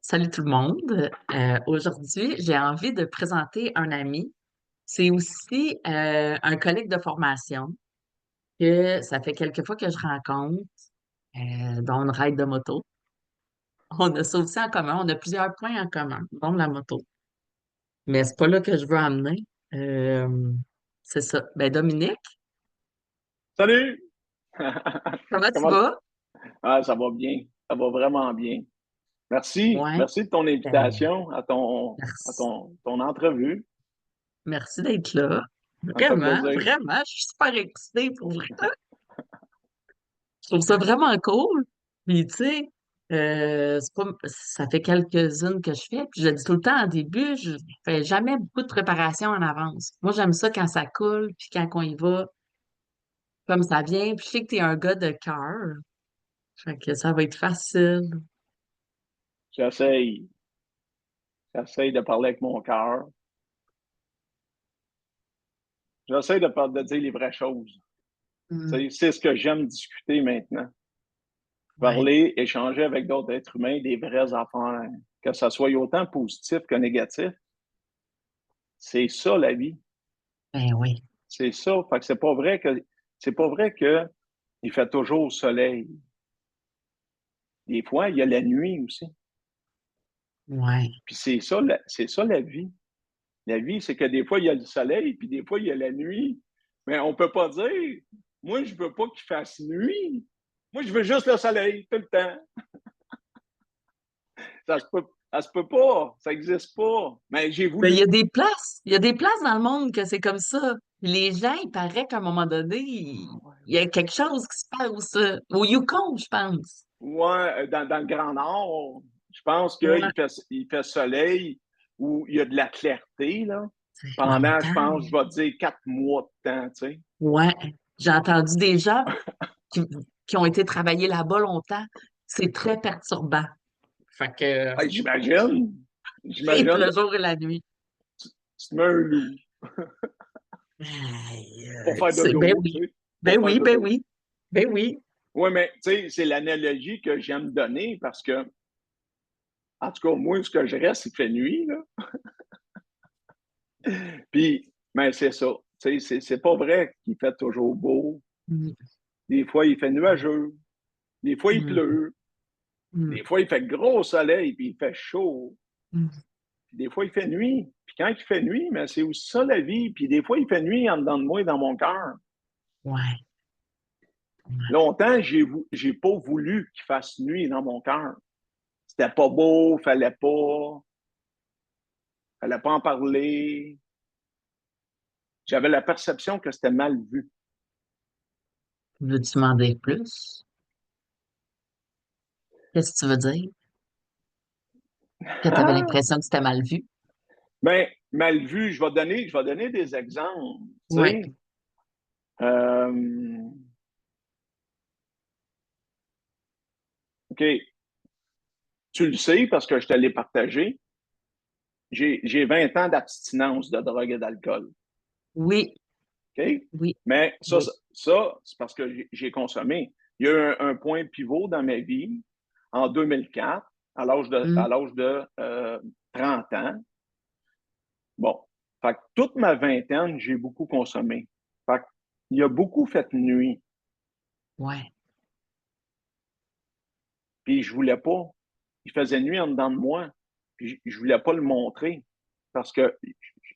Salut tout le monde. Aujourd'hui, j'ai envie de présenter un ami. C'est aussi un collègue de formation que ça fait quelques fois que je rencontre dans une ride de moto. On a ça aussi en commun. On a plusieurs points en commun, dont la moto. Mais c'est pas là que je veux amener. Euh, c'est ça. Dominique, Salut! comment tu Comment... vas? Ah, ça va bien. Ça va vraiment bien. Merci. Ouais. Merci de ton Ben, invitation à merci. ton entrevue. Merci d'être là. Ça me fait Vraiment, plaisir. vraiment. Je suis super excitée pour vrai. Je trouve ça vraiment cool. Puis, tu sais, ça fait quelques-unes que je fais. Puis, je le dis tout le temps en début, je fais jamais beaucoup de préparation en avance. Moi, j'aime ça quand ça coule, puis quand on y va, comme ça vient. Puis, je sais que tu es un gars de cœur. Fait que ça va être facile. J'essaye. J'essaye de parler avec mon cœur. J'essaye de dire les vraies choses. Hmm. Tu sais, c'est ce que j'aime discuter maintenant. Ouais. Parler, échanger avec d'autres êtres humains des vraies affaires. Que ça soit autant positif que négatif. C'est ça la vie. Ben oui. C'est ça. Fait que c'est pas vrai que il fait toujours soleil. Des fois, il y a la nuit aussi. Ouais. Puis c'est ça la vie. La vie, c'est que des fois, il y a le soleil, puis des fois, il y a la nuit. Mais on peut pas dire, moi, je veux pas qu'il fasse nuit. Moi, je veux juste le soleil tout le temps. Ça se peut pas. Ça existe pas. Mais j'ai Ben, voulu. il y a des places dans le monde que c'est comme ça. Les gens, il paraît qu'à un moment donné, Ah ouais. il y a quelque chose qui se passe au Yukon, je pense. Ouais, dans le Grand Nord, je pense Ouais. il fait soleil où il y a de la clarté, là, C'est pendant, je longtemps. pense, je vais te dire 4 mois de temps, tu sais. Ouais. J'ai entendu des gens qui, qui ont été travailler là-bas longtemps. C'est très perturbant. Fait que Hey, j'imagine. c'est J'imagine. le jour et la nuit. Tu te mets un loup Aïe, pour faire de ben dos, oui. tu sais, Ben pour faire oui, de ben dos. oui. Ben oui. Oui, mais tu sais, c'est l'analogie que j'aime donner parce que, en tout cas, moi, ce que je reste, il fait nuit, là. Puis, mais c'est ça. Tu sais, c'est pas vrai qu'il fait toujours beau. Mm, Des fois, il fait nuageux. Des fois, il mm, pleut. mm, Des fois, il fait gros soleil, puis il fait chaud. mm. Puis des fois, il fait nuit. Puis quand il fait nuit, mais c'est aussi ça la vie. Puis des fois, il fait nuit en dedans de moi et dans mon cœur. Ouais. Ouais. Longtemps, j'ai pas voulu qu'il fasse nuit dans mon cœur. C'était pas beau, fallait pas en parler. J'avais la perception que c'était mal vu. Veux-tu m'en dire plus? Qu'est-ce que tu veux dire? Que tu avais Ah! l'impression que c'était mal vu? Ben, mal vu, je vais donner des exemples. Tu Ouais. sais, euh, OK, tu le sais parce que je te l'ai partagé. J'ai 20 ans d'abstinence de drogue et d'alcool. Oui. OK? Oui. Mais Oui. c'est parce que j'ai consommé. Il y a eu un point pivot dans ma vie en 2004, Mm. à l'âge de 30 ans. Bon, fait que toute ma vingtaine, j'ai beaucoup consommé. Fait il a beaucoup fait nuit, Ouais. puis je voulais pas. Il faisait nuit en dedans de moi, puis je voulais pas le montrer parce que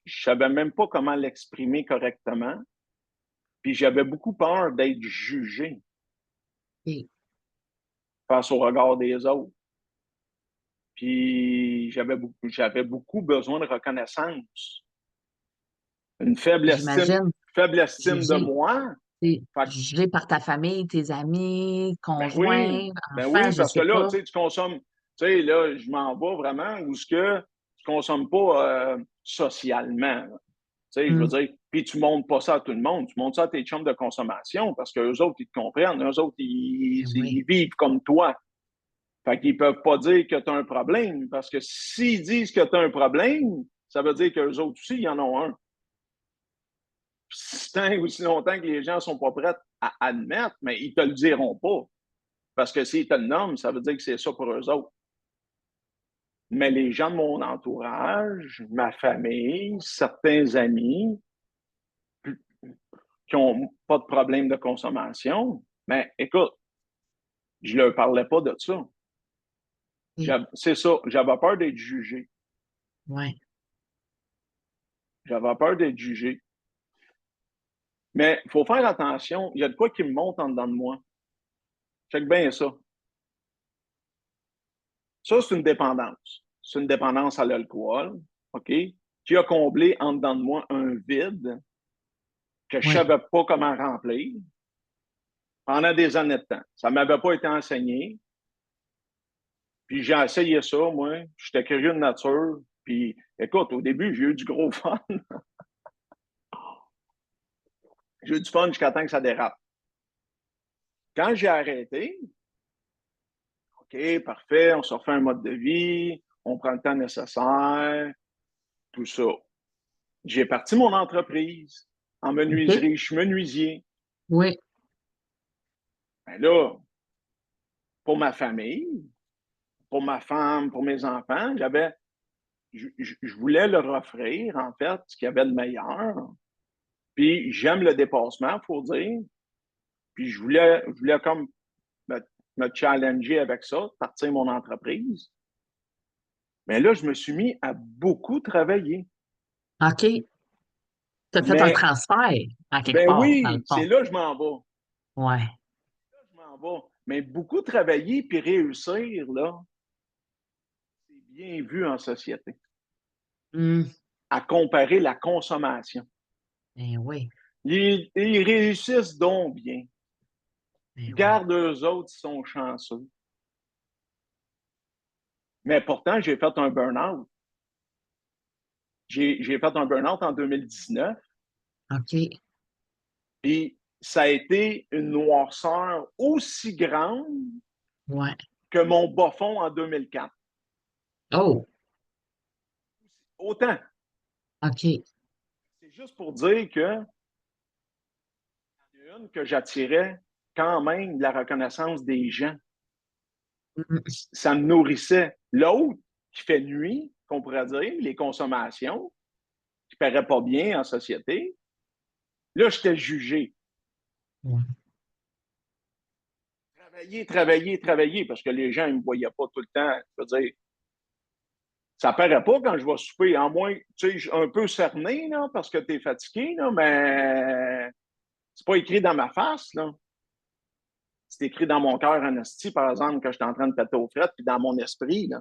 je savais même pas comment l'exprimer correctement, puis j'avais beaucoup peur d'être jugé Et face au regard des autres. Puis j'avais beaucoup besoin de reconnaissance, une j'imagine faible estime de jugé. moi. T'sais, Fait que, jugé par ta famille, tes amis, conjoints, ben enfants, oui, je parce que sais là, pas. tu consommes, tu sais, là, je m'en vais vraiment où ce que tu consommes pas socialement. Tu sais, je veux Mm. dire, puis tu montres pas ça à tout le monde, tu montres ça à tes chums de consommation parce qu'eux autres, ils te comprennent, eux autres, Ben oui. ils vivent comme toi. Fait qu'ils peuvent pas dire que tu as un problème parce que s'ils disent que tu as un problème, ça veut dire qu'eux autres aussi, ils en ont un. Tant aussi longtemps que les gens sont pas prêts à admettre, mais ils te le diront pas. Parce que s'ils te le nomment, ça veut dire que c'est ça pour eux autres. Mais les gens de mon entourage, ma famille, certains amis qui n'ont pas de problème de consommation, mais écoute, je ne leur parlais pas de ça. Oui. C'est ça, j'avais peur d'être jugé. Ouais. J'avais peur d'être jugé. Mais il faut faire attention, il y a de quoi qui me monte en dedans de moi. Check bien ça. Ça, c'est une dépendance. C'est une dépendance à l'alcool, OK? Qui a comblé en dedans de moi un vide que je ne Ouais. savais pas comment remplir pendant des années de temps. Ça ne m'avait pas été enseigné. Puis j'ai essayé ça, moi. J'étais curieux de nature. Puis écoute, au début, j'ai eu du gros fun. J'ai eu du fun jusqu'à temps que ça dérape. Quand j'ai arrêté, OK, parfait, on se refait un mode de vie, on prend le temps nécessaire, tout ça. J'ai parti mon entreprise en OK. menuiserie. Je suis menuisier. Oui. Ben là, pour ma famille, pour ma femme, pour mes enfants, je voulais leur offrir, en fait, ce qu'il y avait de meilleur. Puis j'aime le dépassement, il faut dire. Puis je voulais comme me, me challenger avec ça, partir mon entreprise. Mais là, je me suis mis à beaucoup travailler. OK. Tu as fait un Mais, transfert à quelque ben part, dans le oui, c'est fond. là que je m'en vais. Ouais. Je m'en vais. Mais beaucoup travailler puis réussir, là, c'est bien vu en société. Hmm. À comparer la consommation. Ben oui. Ils réussissent donc bien. Ben oui. Garde eux autres, ils sont chanceux. Mais pourtant, j'ai fait un burn-out. J'ai fait un burn-out en 2019. OK. Et ça a été une noirceur aussi grande Ouais. que mon bas fond en 2004. Oh, Autant. OK. C'est juste pour dire que une que j'attirais quand même de la reconnaissance des gens. Mhm. Ça me nourrissait. L'autre, qui fait nuit, qu'on pourrait dire, les consommations, qui ne paraît pas bien en société, là, j'étais jugé. Ouais. Travailler, travailler, travailler, parce que les gens ne me voyaient pas tout le temps. Je veux dire, ça paraît pas quand je vais souper, en moins, tu sais, un peu cerné, là, parce que tu es fatigué, là, mais c'est pas écrit dans ma face, là. C'est écrit dans mon cœur en esti, par exemple, que je suis en train de péter aux frettes, puis dans mon esprit, là.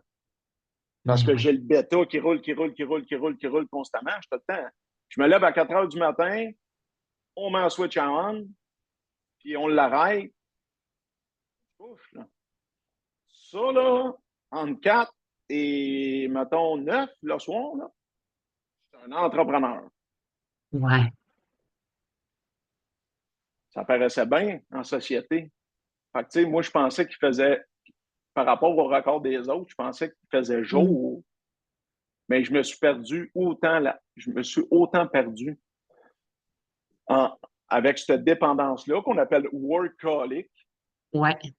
Parce Ben que oui. j'ai le bêta qui roule, qui roule, qui roule, qui roule, qui roule constamment. Je tout le temps. Je me lève à 4 heures du matin, on met un switch on, puis on l'arrête. Ouf, là. Ça, là, entre 4 et, mettons, 9 le soir, là, c'est un entrepreneur. Ouais. Ça paraissait bien en société. Fait que, tu sais, moi, je pensais qu'il faisait, par rapport au record des autres, je pensais qu'il faisait Mm. jour, mais je me suis perdu autant là, je me suis autant perdu en, avec cette dépendance-là qu'on appelle workaholic. Ouais. Tu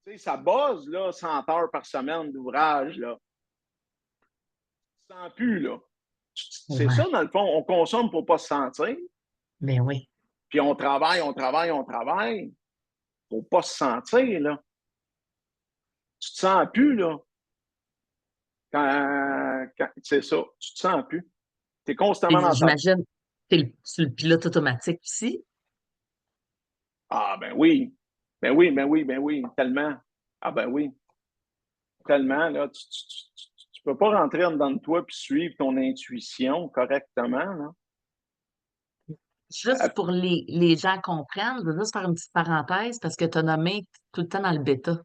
sais, ça base, là, 100 heures par semaine d'ouvrage, là. Tu sens plus, là. C'est Ouais. ça, dans le fond, on consomme pour pas se sentir, Ben oui. puis on travaille, on travaille, on travaille pour pas se sentir, là. Tu te sens plus, là. C'est ça, tu te sens plus. Tu es constamment Et dans ta... j'imagine, sur le pilote automatique aussi. Ah, ben oui, ben oui, ben oui, ben oui, tellement. Ah, ben oui, tellement, là. Tu peux pas rentrer en dedans de toi puis suivre ton intuition correctement, là. Juste pour les gens comprennent, je veux juste faire une petite parenthèse parce que tu as nommé tout le temps dans le bêta.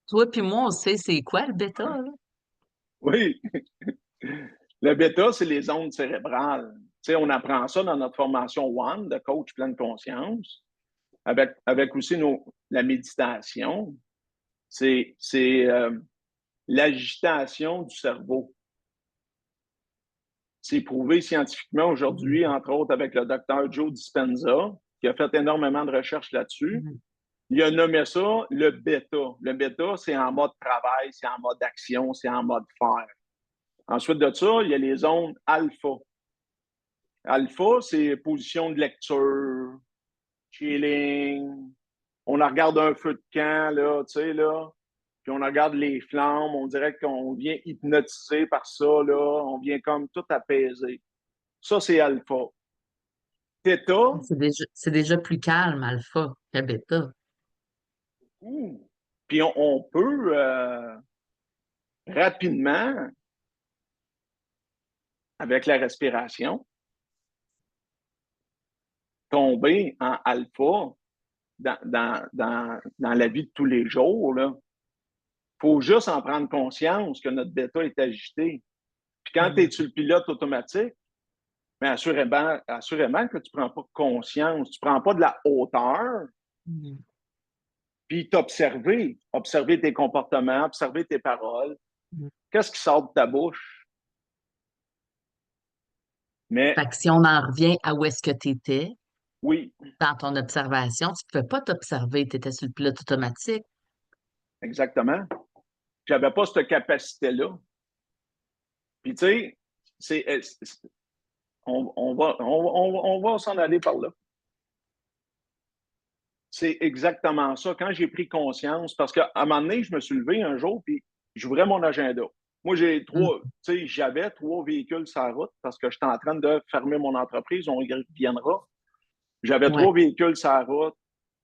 Toi puis moi, on sait c'est quoi le bêta, là? Oui, le bêta, c'est les ondes cérébrales. Tu sais, on apprend ça dans notre formation One de coach pleine conscience, avec aussi la méditation. C'est l'agitation du cerveau. C'est prouvé scientifiquement aujourd'hui, entre autres avec le docteur Joe Dispenza, qui a fait énormément de recherches là-dessus. Mhm. il a nommé ça le bêta. Le bêta, c'est en mode travail, c'est en mode action, c'est en mode faire. Ensuite de ça, il y a les zones alpha. Alpha, c'est position de lecture, chilling. On regarde un feu de camp, là, tu sais, là. Puis on regarde les flammes. On dirait qu'on vient hypnotiser par ça, là. On vient comme tout apaiser. Ça, c'est alpha. Theta, C'est déjà plus calme, alpha, que bêta. puis on peut rapidement, avec la respiration, tomber en alpha dans la vie de tous les jours. Il faut juste en prendre conscience que notre bêta est agité. Puis quand tu es sur le pilote automatique, mais assurément que tu ne prends pas conscience, tu ne prends pas de la hauteur, puis observer tes comportements, observer tes paroles. Qu'est-ce qui sort de ta bouche? Mais Fait que si on en revient à où est-ce que tu étais oui, dans ton observation, tu ne pouvais pas t'observer, tu étais sur le pilote automatique. exactement. Je n'avais pas cette capacité-là. Puis, tu sais, on va s'en aller par là. C'est exactement ça. Quand j'ai pris conscience, parce qu'à un moment donné, je me suis levé un jour, puis j'ouvrais mon agenda. Moi, j'avais 3 véhicules sur la route parce que j'étais en train de fermer mon entreprise, on y reviendra. J'avais Ouais. 3 véhicules sur la route,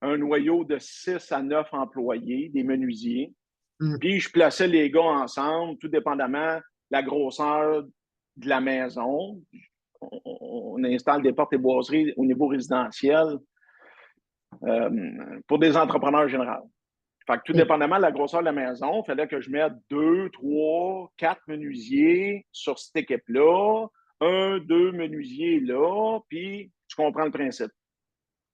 un noyau de 6 à 9 employés, des menuisiers. Mm. Puis je plaçais les gars ensemble, tout dépendamment de la grosseur de la maison. On installe des portes et boiseries au niveau résidentiel pour des entrepreneurs généraux. Fait que tout Et- dépendamment de la grosseur de la maison, il fallait que je mette 2, 3, 4 menuisiers sur cette équipe-là, 1, 2 menuisiers là, puis tu comprends le principe.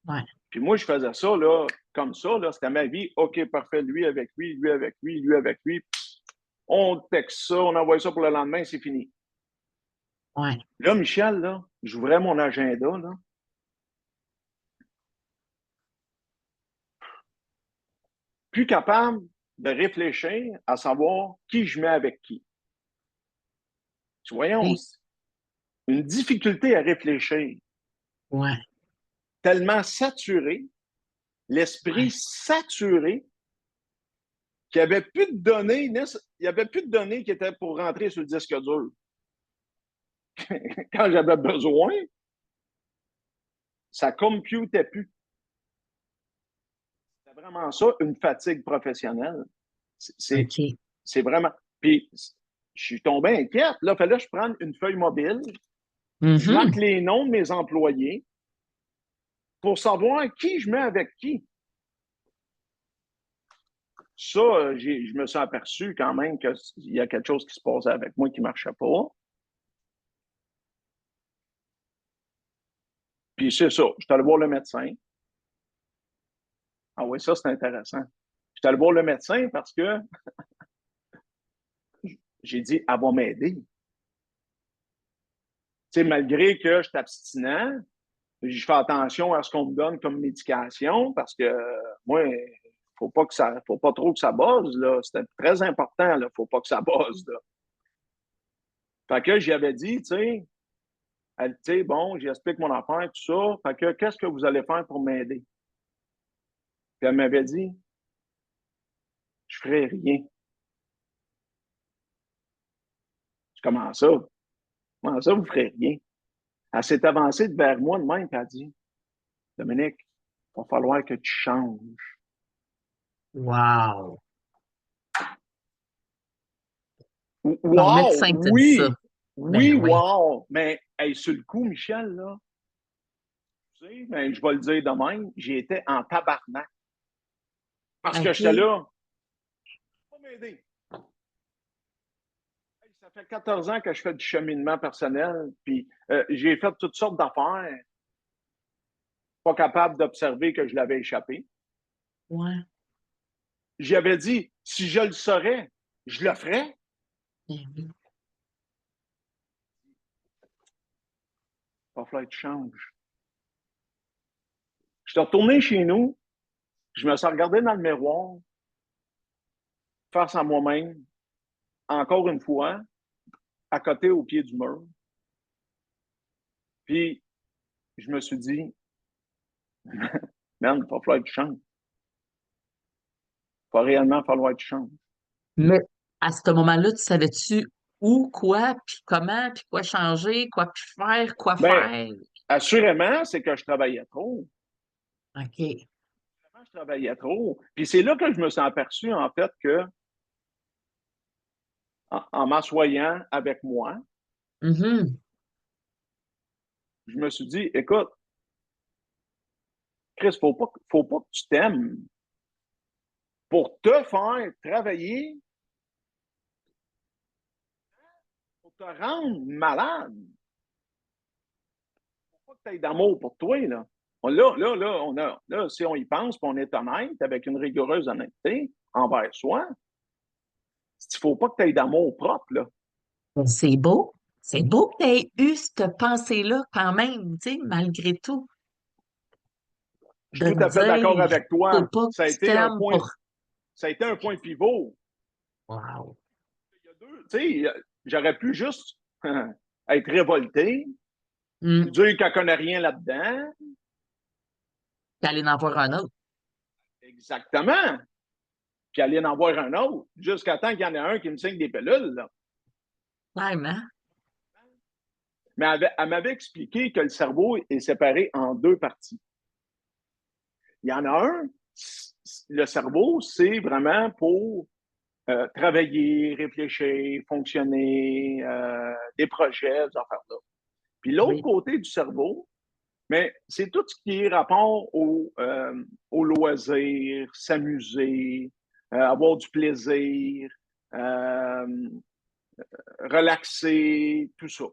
ouais. Puis moi, je faisais ça là, comme ça, là, c'était ma vie. OK, parfait, lui avec lui, lui avec lui, lui avec lui. On texte ça, on envoie ça pour le lendemain, c'est fini. Ouais. Là, Michel, là, j'ouvrais mon agenda, là. Plus capable de réfléchir à savoir qui je mets avec qui. Voyons, Et- une difficulté à réfléchir, ouais. tellement saturé, l'esprit Ouais. saturé, qu'il n'y avait plus de données, il n'y avait plus de données qui étaient pour rentrer sur le disque dur. Quand j'avais besoin, ça ne computait plus. C'est vraiment ça, une fatigue professionnelle. C'est OK. c'est vraiment. Puis, je suis tombé inquiète. Là, il fallait que je prenne une feuille mobile, je marque Mhm. les noms de mes employés pour savoir qui je mets avec qui. Ça, je me suis aperçu quand même qu'il y a quelque chose qui se passait avec moi qui ne marchait pas. Puis c'est ça. Je suis allé voir le médecin. Ah oui, ça, c'est intéressant. Je suis allé voir le médecin parce que j'ai dit, elle va m'aider. Tu sais, malgré que je suis abstinent, je fais attention à ce qu'on me donne comme médication parce que moi, faut pas trop que ça buzz, là. C'était très important, là. Faut pas que ça buzz, là. Fait que j'y avais dit, tu sais, elle, tu sais, bon, j'explique mon affaire, tout ça. Fait que, qu'est-ce que vous allez faire pour m'aider? Puis elle m'avait dit, je ferai rien. Je commence ça. Comment ça, vous ferez rien? Elle s'est avancée vers moi de même, puis elle a dit, Dominique, il va falloir que tu changes. Wow. Ton Wow! médecin t'a dit ça. Oui! Ben Oui, oui. wow! Mais hey, sur le coup, Michel, là, tu sais, ben, je vais le dire de même, j'ai été en tabarnak. Parce que j'étais OK. là, pas m'aider. Hey, ça fait 14 ans que je fais du cheminement personnel, puis j'ai fait toutes sortes d'affaires, pas capable d'observer que je l'avais échappé. Ouais. J'avais dit, si je le saurais, je le ferais. Ben oui. Il va falloir que tu changes. Je suis retourné chez nous, Je me suis regardé dans le miroir, face à moi-même, encore une fois, à côté au pied du mur. Puis, je me suis dit, man, il va falloir que tu changes. Il va réellement falloir que tu changes. Mais à ce moment-là, tu savais-tu où, quoi, puis comment, puis quoi changer, quoi puis faire, quoi Bien, faire? assurément, c'est que je travaillais trop. OK. Je travaillais trop. Puis c'est là que je me suis aperçu, en fait, que en m'assoyant avec moi, Mhm. je me suis dit, écoute, Chris, faut pas que tu t'aimes pour te faire travailler, pour te rendre malade. Faut pas que tu aies d'amour pour toi, là. Là, si on y pense, puis on est honnête, avec une rigoureuse honnêteté envers soi, il faut pas que tu aies d'amour propre, là. Ben, c'est beau. C'est beau que tu aies eu cette pensée-là quand même, tu sais, malgré tout. Je suis De tout à te fait d'accord dire, avec faut toi. pas que tu t'aimes pour. Ça a été un point pivot. Wow. Il y a deux, tu sais, j'aurais pu juste être révolté, Hmm. dire qu'elle connaît rien là-dedans. Puis aller en voir un autre. Exactement. Puis aller en voir un autre, jusqu'à temps qu'il y en ait un qui me signe des pilules, là. Vraiment. Mais elle m'avait expliqué que le cerveau est séparé en deux parties. Il y en a un, le cerveau, c'est vraiment pour travailler, réfléchir, fonctionner, des projets, des affaires-là. Puis l'autre Oui. côté du cerveau, mais c'est tout ce qui est rapport au loisir, s'amuser, avoir du plaisir, euh, relaxer, tout ça.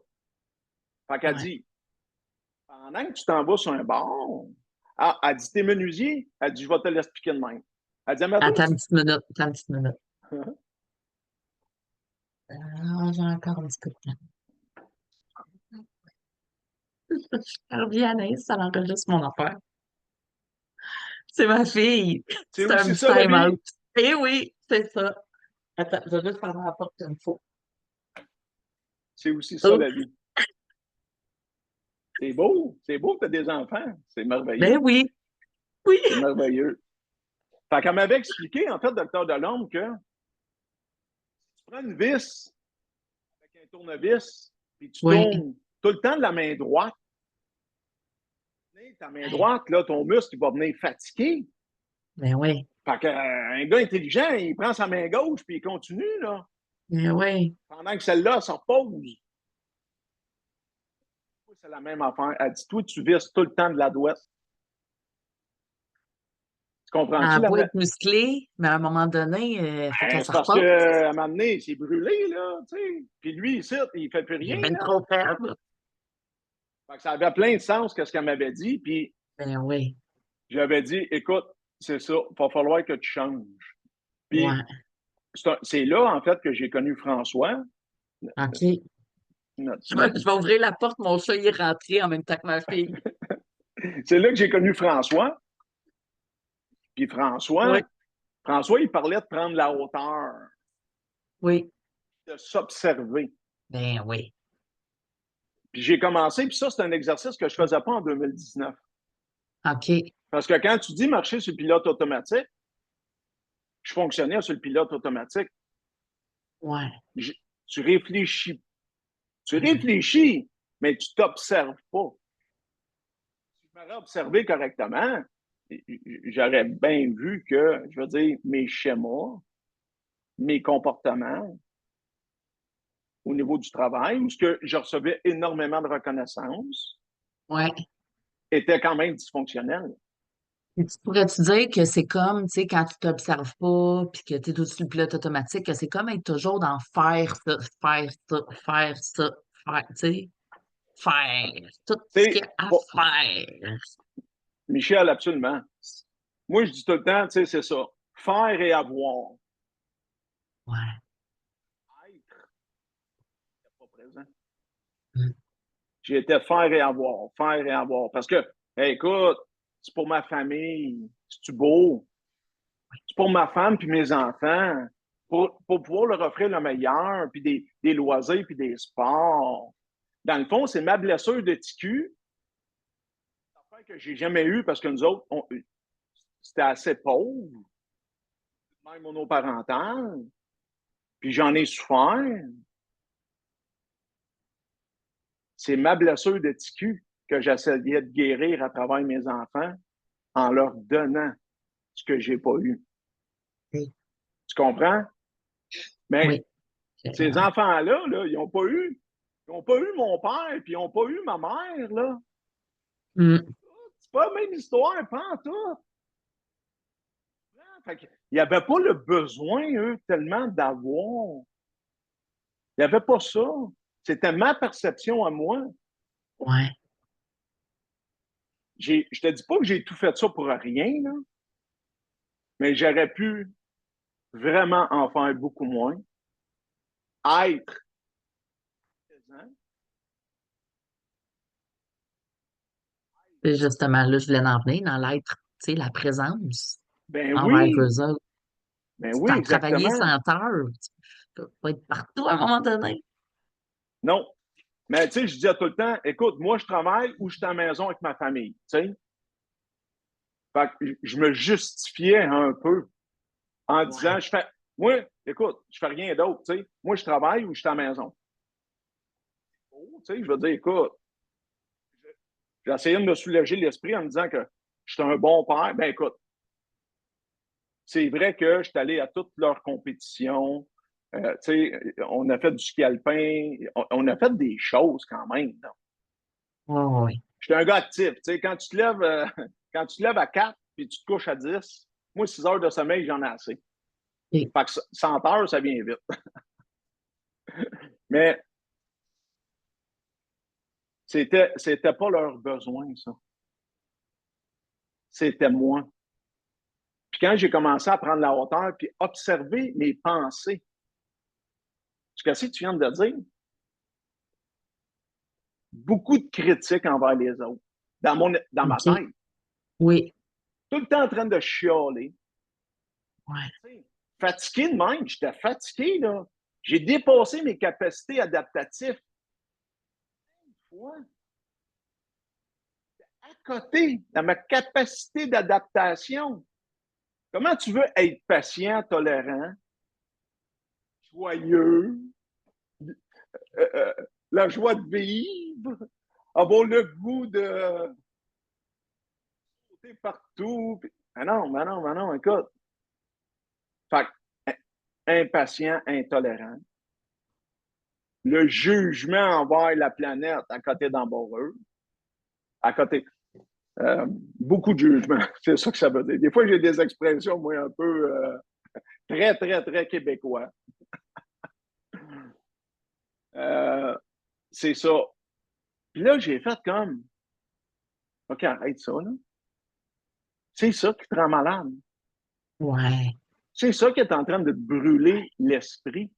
Fait qu'elle Ouais. dit, pendant que tu t'en vas sur un bar, ah, elle dit, t'es menuisier? Elle dit, je vais te l'expliquer de même. Elle dit, mettons, Attends une petite minute. Attends une petite minute. J'ai encore un petit peu de temps. Je reviens, Anaïs, ça enregistre mon affaire. C'est ma fille. c'est C'est un aussi petit ça la time-out. vie. Eh oui, c'est ça. Attends, je vais juste fermer la porte une fois. C'est aussi ça Oh, la vie. C'est beau que tu as des enfants. C'est ben merveilleux. oui, oui. C'est merveilleux. Fait qu'elle m'avait expliqué, en fait, docteur Delorme, que tu prends une vis avec un tournevis, puis tu Oui. tournes tout le temps de la main droite. Ta main Hey, droite, là, ton muscle, il va venir fatiguer. ben oui. Fait qu'un gars intelligent, il prend sa main gauche, puis il continue, là. Ben oui. Pendant que celle-là se repose. C'est la même affaire. Elle dit, toi, tu vises tout le temps de la droite. Tu Elle comprends-tu a la beau être musclée, mais à un moment donné, il faut qu'elle Ben, se c'est parce repose. qu'à un moment donné, il s'est brûlé, là, tu sais. Puis lui, ici, il fait plus Il est rien, bien là. trop faible. Fait que ça avait plein de sens que ce qu'elle m'avait dit. Puis Ben oui. j'avais dit, écoute, c'est ça, il va falloir que tu changes. Puis Ouais. c'est là, en fait, que j'ai connu François. OK. Notre- Je vais ouvrir la porte, mon chat y est rentré en même temps que ma fille. C'est là que j'ai connu François. Puis Oui. François, il parlait de prendre la hauteur, Oui. de s'observer. Ben oui. Puis j'ai commencé, puis ça, c'est un exercice que je ne faisais pas en 2019. OK. Parce que quand tu dis marcher sur le pilote automatique, je fonctionnais sur le pilote automatique. Ouais. Je- tu réfléchis. Tu réfléchis, mais tu t'observes pas. Si je m'aurais observé correctement, j'aurais bien vu que, je veux dire, mes schémas, mes comportements au niveau du travail, où ce que je recevais énormément de reconnaissance, Ouais. étaient quand même dysfonctionnels. Et tu pourrais-tu dire que c'est comme, tu sais, quand tu t'observes pas, puis que tu es au-dessus du pilote automatique, que c'est comme être toujours dans faire ça, faire ça, faire ça, faire, tu sais, faire tout Tu ce qu'il y sais, a à faire. Michel, absolument. Moi, je dis tout le temps, tu sais, c'est ça. Faire et avoir. Ouais. Être, c'est pas présent. Mm. J'étais faire et avoir, faire et avoir. Parce que, hey, écoute, c'est pour ma famille, c'est-tu beau? C'est pour ma femme puis mes enfants, pour pouvoir leur offrir le meilleur, puis des loisirs, puis des sports. Dans le fond, c'est ma blessure de TQ que j'ai jamais eu parce que nous autres, c'était assez pauvre, même monoparental, puis j'en ai souffert. C'est ma blessure de TQ que j'essayais de guérir à travers mes enfants en leur donnant ce que j'ai pas eu. Oui. Tu comprends? Mais Oui. ces enfants-là, là, ils n'ont pas eu mon père, puis ils n'ont pas eu ma mère, là. Mm. C'est pas la même histoire, pas en tout. Fait que, il n'y avait pas le besoin, eux, tellement d'avoir. Il n'y avait pas ça. C'était ma perception à moi. Ouais. Je te dis pas que j'ai tout fait ça pour rien, là, mais j'aurais pu vraiment en faire beaucoup moins. Être présent. Et justement, là, je voulais en venir dans l'être, tu sais, la présence Ben envers oui, eux autres. ben Tu oui, t'as travaillé exactement. 100 heures. Tu peux pas être partout à un moment donné. Non. Mais tu sais, je disais tout le temps, écoute, moi, je travaille ou je suis à la maison avec ma famille. Tu sais? Fait que je me justifiais un peu en disant, Ouais. moi, écoute, je fais rien d'autre. Tu sais? Moi, je travaille ou je suis à la maison. Oh, tu sais, je veux dire, écoute, j'ai essayé de me soulager l'esprit en me disant que je suis un bon père. Ben écoute, c'est vrai que je suis allé à toutes leurs compétitions. On a fait du ski alpin. On a fait des choses quand même. Ouais, ouais. J'étais un gars actif. Quand tu te lèves, quand tu te lèves à 4 puis tu te couches à 10, moi, 6 heures de sommeil, j'en ai assez. Et- Fait que 100 heures, ça vient vite. Mais c'était pas leur besoin, ça. C'était moi. Puis quand j'ai commencé à prendre la hauteur puis observer mes pensées, ce que tu viens de dire, beaucoup de critiques envers les autres dans ma OK. tête. Oui. Tout le temps en train de chialer. Ouais. Fatigué de même, j'étais fatigué, là. J'ai dépassé mes capacités adaptatives. Ouais. À côté de ma capacité d'adaptation. Comment tu veux être patient, tolérant, joyeux, euh, euh, la joie de vivre, avoir le goût de sauter partout? Ah non, mais non, mais non, écoute. Fait impatient, intolérant. Le jugement envers la planète à côté d'embarreux, à côté. Euh, beaucoup de jugement, c'est ça que ça veut dire. Des fois, j'ai des expressions, moi, un peu très, très, très québécois. Euh, c'est ça. Puis là, j'ai fait comme, OK, arrête ça, là. C'est ça qui te rend malade. Ouais. C'est ça qui est en train de te brûler l'esprit.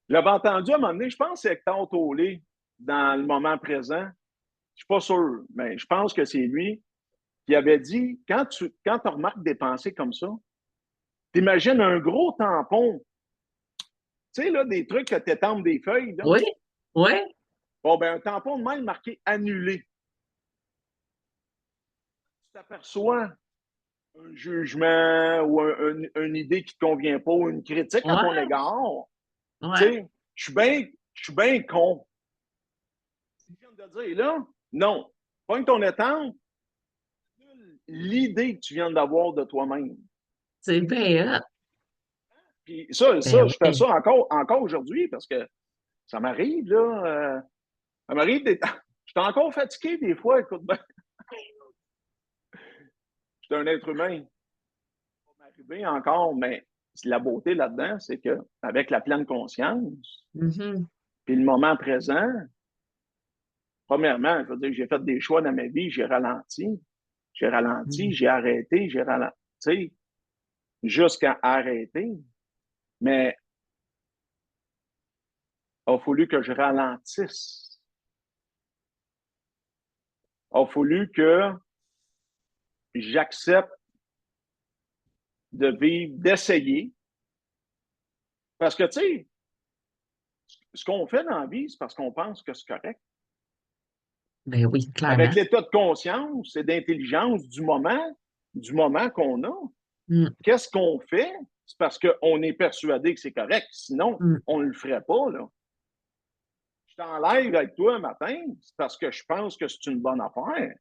J'avais entendu à un moment donné, je pense que c'est Hector Tollé, dans le moment présent. Je suis pas sûr, mais je pense que c'est lui qui avait dit, quand tu remarques des pensées comme ça, t'imagines un gros tampon. Tu sais, là, des trucs que t'étends des feuilles, là. Oui. Oui. Bon, ben, un tampon de même marqué annulé. Tu t'aperçois un jugement ou une idée qui ne te convient pas ou une critique à ton Ouais. égard. Tu Ouais. sais, je suis bien con. Tu viens de dire là, non. Pogne ton étang, l'idée que tu viens d'avoir de toi-même. C'est bien hot. Puis ça, Ben je fais oui. ça encore aujourd'hui parce que ça m'arrive, là. Ça m'arrive d'être. Je suis encore fatigué des fois, écoute ben, je suis un être humain. Ça va m'arriver encore, mais la beauté là-dedans, c'est que avec la pleine conscience, Mhm. puis le moment présent, premièrement, je veux dire, j'ai fait des choix dans ma vie, Mhm. j'ai arrêté, j'ai ralenti, tu sais, jusqu'à arrêter. Mais il a fallu que je ralentisse. Il a fallu que j'accepte de vivre, d'essayer. Parce que, tu sais, ce qu'on fait dans la vie, c'est parce qu'on pense que c'est correct. Ben oui, Avec clairement. l'état de conscience et d'intelligence du moment qu'on a, Mm, qu'est-ce qu'on fait? C'est parce qu'on est persuadé que c'est correct. Sinon, mm. on ne le ferait pas, là. Je suis en live avec toi un matin, c'est parce que je pense que c'est une bonne affaire.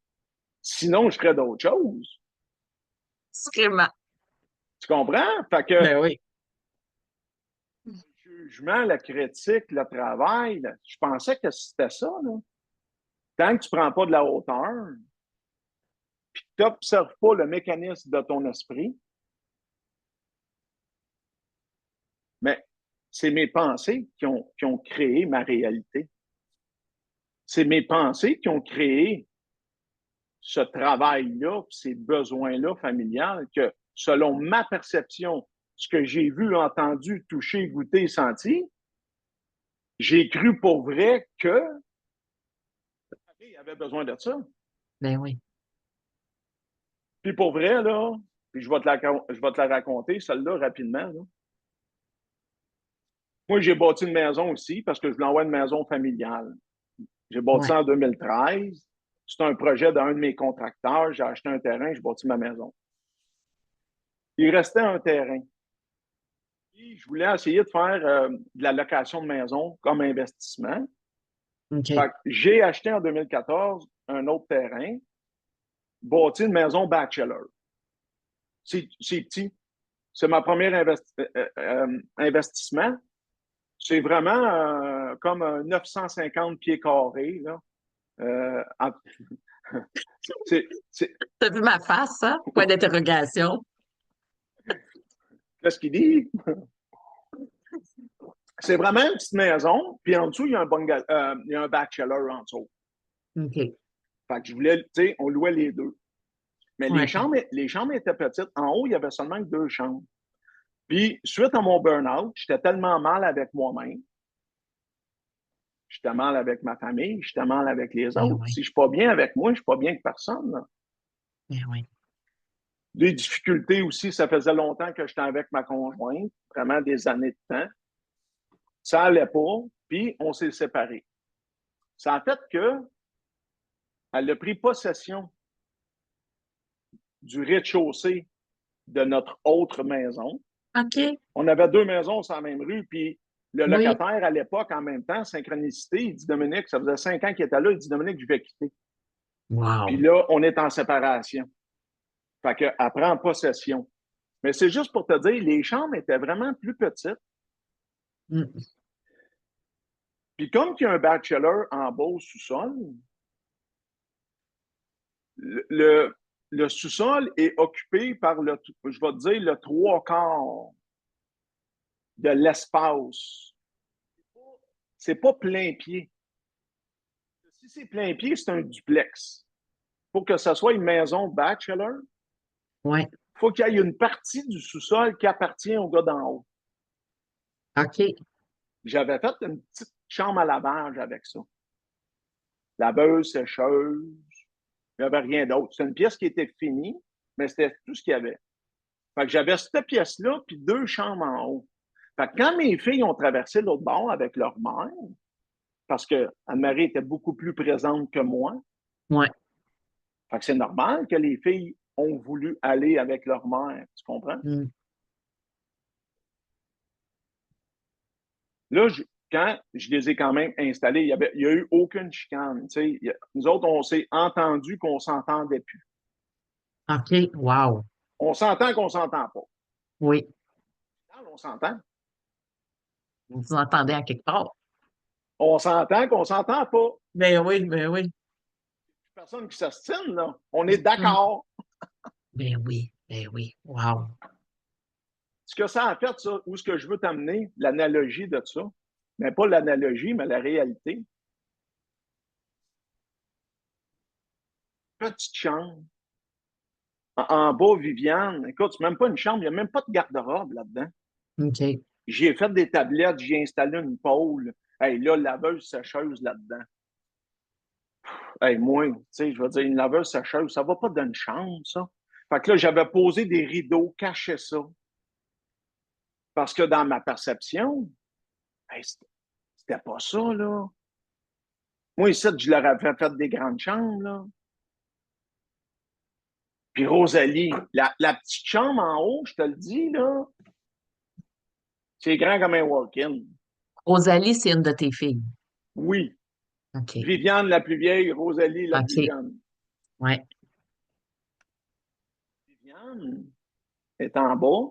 Sinon, je ferais d'autres choses. Vraiment. Tu comprends? Fait que Ben oui. le jugement, la critique, le travail, là, je pensais que c'était ça, là. Tant que tu ne prends pas de la hauteur, puis que tu n'observes pas le mécanisme de ton esprit, mais c'est mes pensées qui ont créé ma réalité. C'est mes pensées qui ont créé ce travail-là, ces besoins-là familiales que, selon ma perception, ce que j'ai vu, entendu, touché, goûté, senti, j'ai cru pour vrai que il avait besoin de ça. Ben oui. Puis pour vrai, là, puis je vais te la raconter, celle-là, rapidement. Là. Moi, j'ai bâti une maison aussi parce que je voulais avoir une maison familiale. J'ai bâti Ouais. ça en 2013. C'est un projet d'un de mes contracteurs. J'ai acheté un terrain, j'ai bâti ma maison. Il restait un terrain. Puis, je voulais essayer de faire de la location de maison comme investissement. OK. J'ai acheté en 2014 un autre terrain, bâti une maison bachelor. C'est petit. C'est ma première investissement. C'est vraiment comme 950 pieds carrés. Là. Euh, c'est, T'as vu ma face, hein? Point d'interrogation. qu'est-ce qu'il dit? C'est vraiment une petite maison, puis en dessous, il y a il y a un bachelor en dessous. OK. Fait que je voulais, tu sais, on louait les deux. Mais Ouais. les chambres étaient petites. En haut, il y avait seulement que deux chambres. Puis, suite à mon burn-out, j'étais tellement mal avec moi-même, j'étais mal avec ma famille, j'étais mal avec les Ben autres. oui. Si je suis pas bien avec moi, je suis pas bien avec personne. Là. Ben oui. Des difficultés aussi, ça faisait longtemps que j'étais avec ma conjointe, vraiment des années de temps. Ça allait pas, puis on s'est séparés. Ça a fait que elle a pris possession du rez-de-chaussée de notre autre maison. OK. On avait deux maisons sur la même rue, puis le Oui. locataire à l'époque, en même temps, synchronicité, il dit Dominique, ça faisait 5 ans qu'il était là, il dit Dominique, je vais quitter. Puis Wow. là, on est en séparation. Fait qu'elle prend possession. Mais c'est juste pour te dire, les chambres étaient vraiment plus petites. Mm. Puis comme il y a un bachelor en bas au sous-sol, le, le sous-sol est occupé par je vais te dire, le trois quarts de l'espace. C'est pas plein pied. Si c'est plein pied, c'est un duplex. Pour que ce soit une maison bachelor, Ouais. il faut qu'il y ait une partie du sous-sol qui appartient au gars d'en haut. OK. J'avais fait une petite chambre à lavage avec ça. Laveuse, sécheuse, il n'y avait rien d'autre. C'est une pièce qui était finie, mais c'était tout ce qu'il y avait. Fait que j'avais cette pièce-là, puis deux chambres en haut. Fait que quand mes filles ont traversé l'autre bord avec leur mère, parce que Anne-Marie était beaucoup plus présente que moi, Ouais. fait que c'est normal que les filles ont voulu aller avec leur mère, tu comprends? Mm. Là, quand je les ai quand même installés, il y a eu aucune chicane. Nous autres, on s'est entendu qu'on s'entendait plus. OK. Wow. On s'entend qu'on s'entend pas. Oui. On s'entend. Vous entendez à quelque part. On s'entend qu'on s'entend pas. Ben oui, ben oui. Personne qui s'ostine, là. On est Mm. d'accord. Ben oui, ben oui. Wow. Ce que ça a fait, ça, où ce que je veux t'amener, l'analogie de ça, mais pas l'analogie, mais la réalité. Petite chambre. En bas, Viviane, écoute, c'est même pas une chambre, il n'y a même pas de garde-robe là-dedans. OK. J'ai fait des tablettes, j'ai installé une pôle. Hey, là, laveuse sécheuse là-dedans. Hey, moi, tu sais, je veux dire, une laveuse sécheuse, ça va pas dans une chambre, ça. Fait que là, j'avais posé des rideaux, caché ça. Parce que dans ma perception, hey, c'était pas ça, là. Moi, ici, je leur avais fait des grandes chambres, là. Puis Rosalie, la petite chambre en haut, je te le dis, là, c'est grand comme un walk-in. Rosalie, c'est une de tes filles. Oui. OK. Viviane, la plus vieille, Rosalie, la plus OK. jeune. Ouais. Viviane est en bas,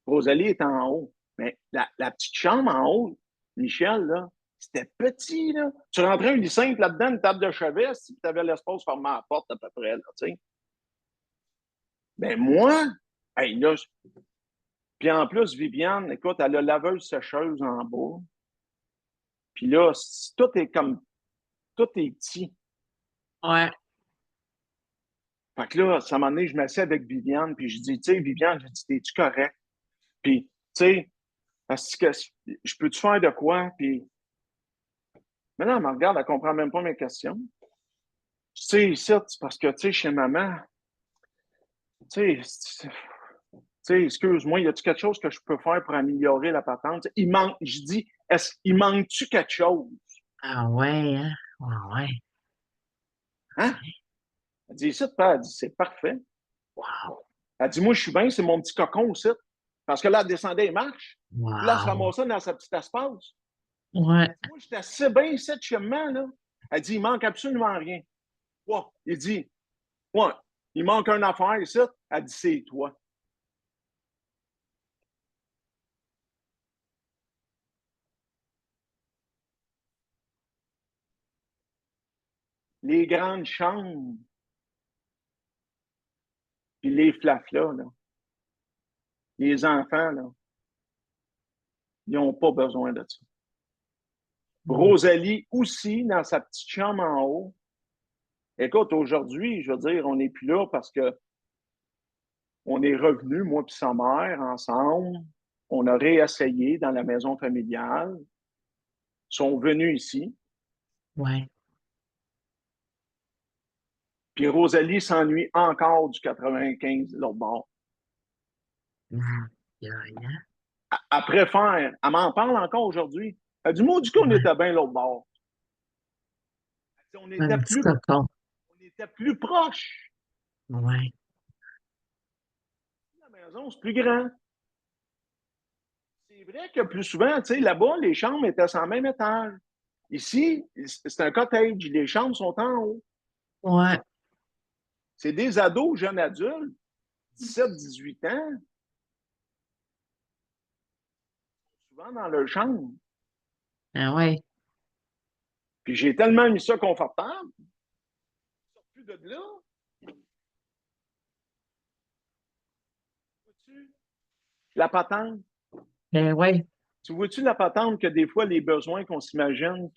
Rosalie est en haut. Mais la petite chambre en haut, Michel, là, c'était petit, là. Tu rentrais un lit simple là-dedans, une table de chevet, si tu avais l'espace fermé à la porte à peu près, là, tu sais. Ben moi, hey, là, puis en plus, Viviane, écoute, elle a laveuse sécheuse en bas. Puis là, tout est comme, tout est petit. Ouais. Fait que là, à un moment donné, je m'assieds avec Viviane, puis je dis, tu sais, Viviane, je dis, t'es-tu correct? Puis, tu sais, est-ce que je peux-tu faire de quoi? Puis, mais non, elle me regarde, elle comprend même pas mes questions. Tu sais, ici, c'est parce que, tu sais, chez maman, tu sais, excuse-moi, y a-tu quelque chose que je peux faire pour améliorer la patente? Il manque, je dis, il manque-tu quelque chose? Ah ouais, hein? Ah ouais. Hein? Elle dit, ici, père, elle dit, c'est parfait. Wow. Elle dit, moi, je suis bien, c'est mon petit cocon aussi. Parce que là, elle descendait et marche. Puis là, elle se Wow. ramassait dans sa petite espace. Ouais. Moi, j'étais assez bien ici de chez moi, là. Elle dit, il manque absolument rien. Ouais. Il dit, ouais, il manque une affaire ici. Elle dit, c'est toi. Les grandes chambres, puis les flaflas, là. Les enfants, là, ils n'ont pas besoin de ça. Mm. Rosalie aussi, dans sa petite chambre en haut. Écoute, aujourd'hui, je veux dire, on n'est plus là parce que on est revenus, moi et sa mère, ensemble. On a réessayé dans la maison familiale. Ils sont venus ici. Ouais. Puis Rosalie s'ennuie encore du 95 l'autre bord. Mm. Yeah, yeah. Après faire, elle m'en parle encore aujourd'hui. Elle dit, moi, du coup, on Ouais. était bien l'autre bord. Elle dit, Un petit cocon. on était plus proches. Ouais. La maison, c'est plus grand. C'est vrai que plus souvent, tu sais, là-bas, les chambres étaient sur le même étage. Ici, c'est un cottage. Les chambres sont en haut. Ouais. C'est des ados, jeunes adultes, 17, 18 ans, souvent dans leur chambre. Ah ouais. Puis j'ai tellement mis ça confortable. Plus de là. La patente. Ben ouais. Tu vois-tu la patente que des fois, les besoins qu'on s'imagine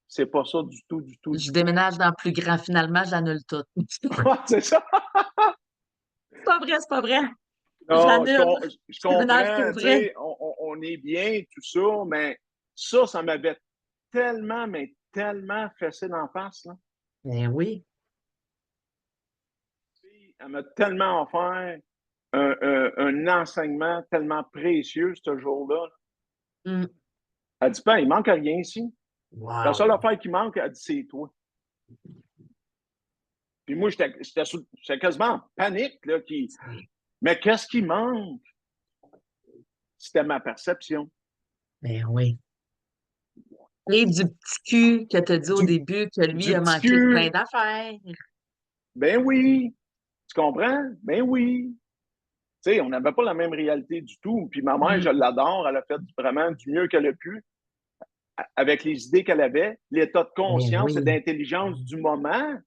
c'est pas ça du tout, du tout, Je du tout. déménage dans plus grand. Finalement, j'annule tout. C'est ça. C'est pas vrai, c'est pas vrai. Non, J'annule. je Je déménage comprends, pour tu vrai. sais, on est bien, tout ça, mais ça m'avait tellement, mais tellement fessé d'en face, là. Ben oui. Elle m'a tellement offert un enseignement tellement précieux ce jour-là. Mm. Elle dit, pas, il manque rien ici. La seule Wow. affaire qui manque, elle dit, c'est toi. Puis moi, j'étais quasiment en panique, là, mais qu'est-ce qui manque? C'était ma perception. Ben oui. Et du petit cul que t'as dit au Du, début que lui du a petit manqué de plein cul. d'affaires. Ben oui. Tu comprends? Ben oui. Tu sais, on n'avait pas la même réalité du tout. Puis ma mère, Mm. je l'adore. Elle a fait vraiment du mieux qu'elle a pu avec les idées qu'elle avait, l'état de Ben conscience et oui. d'intelligence du moment.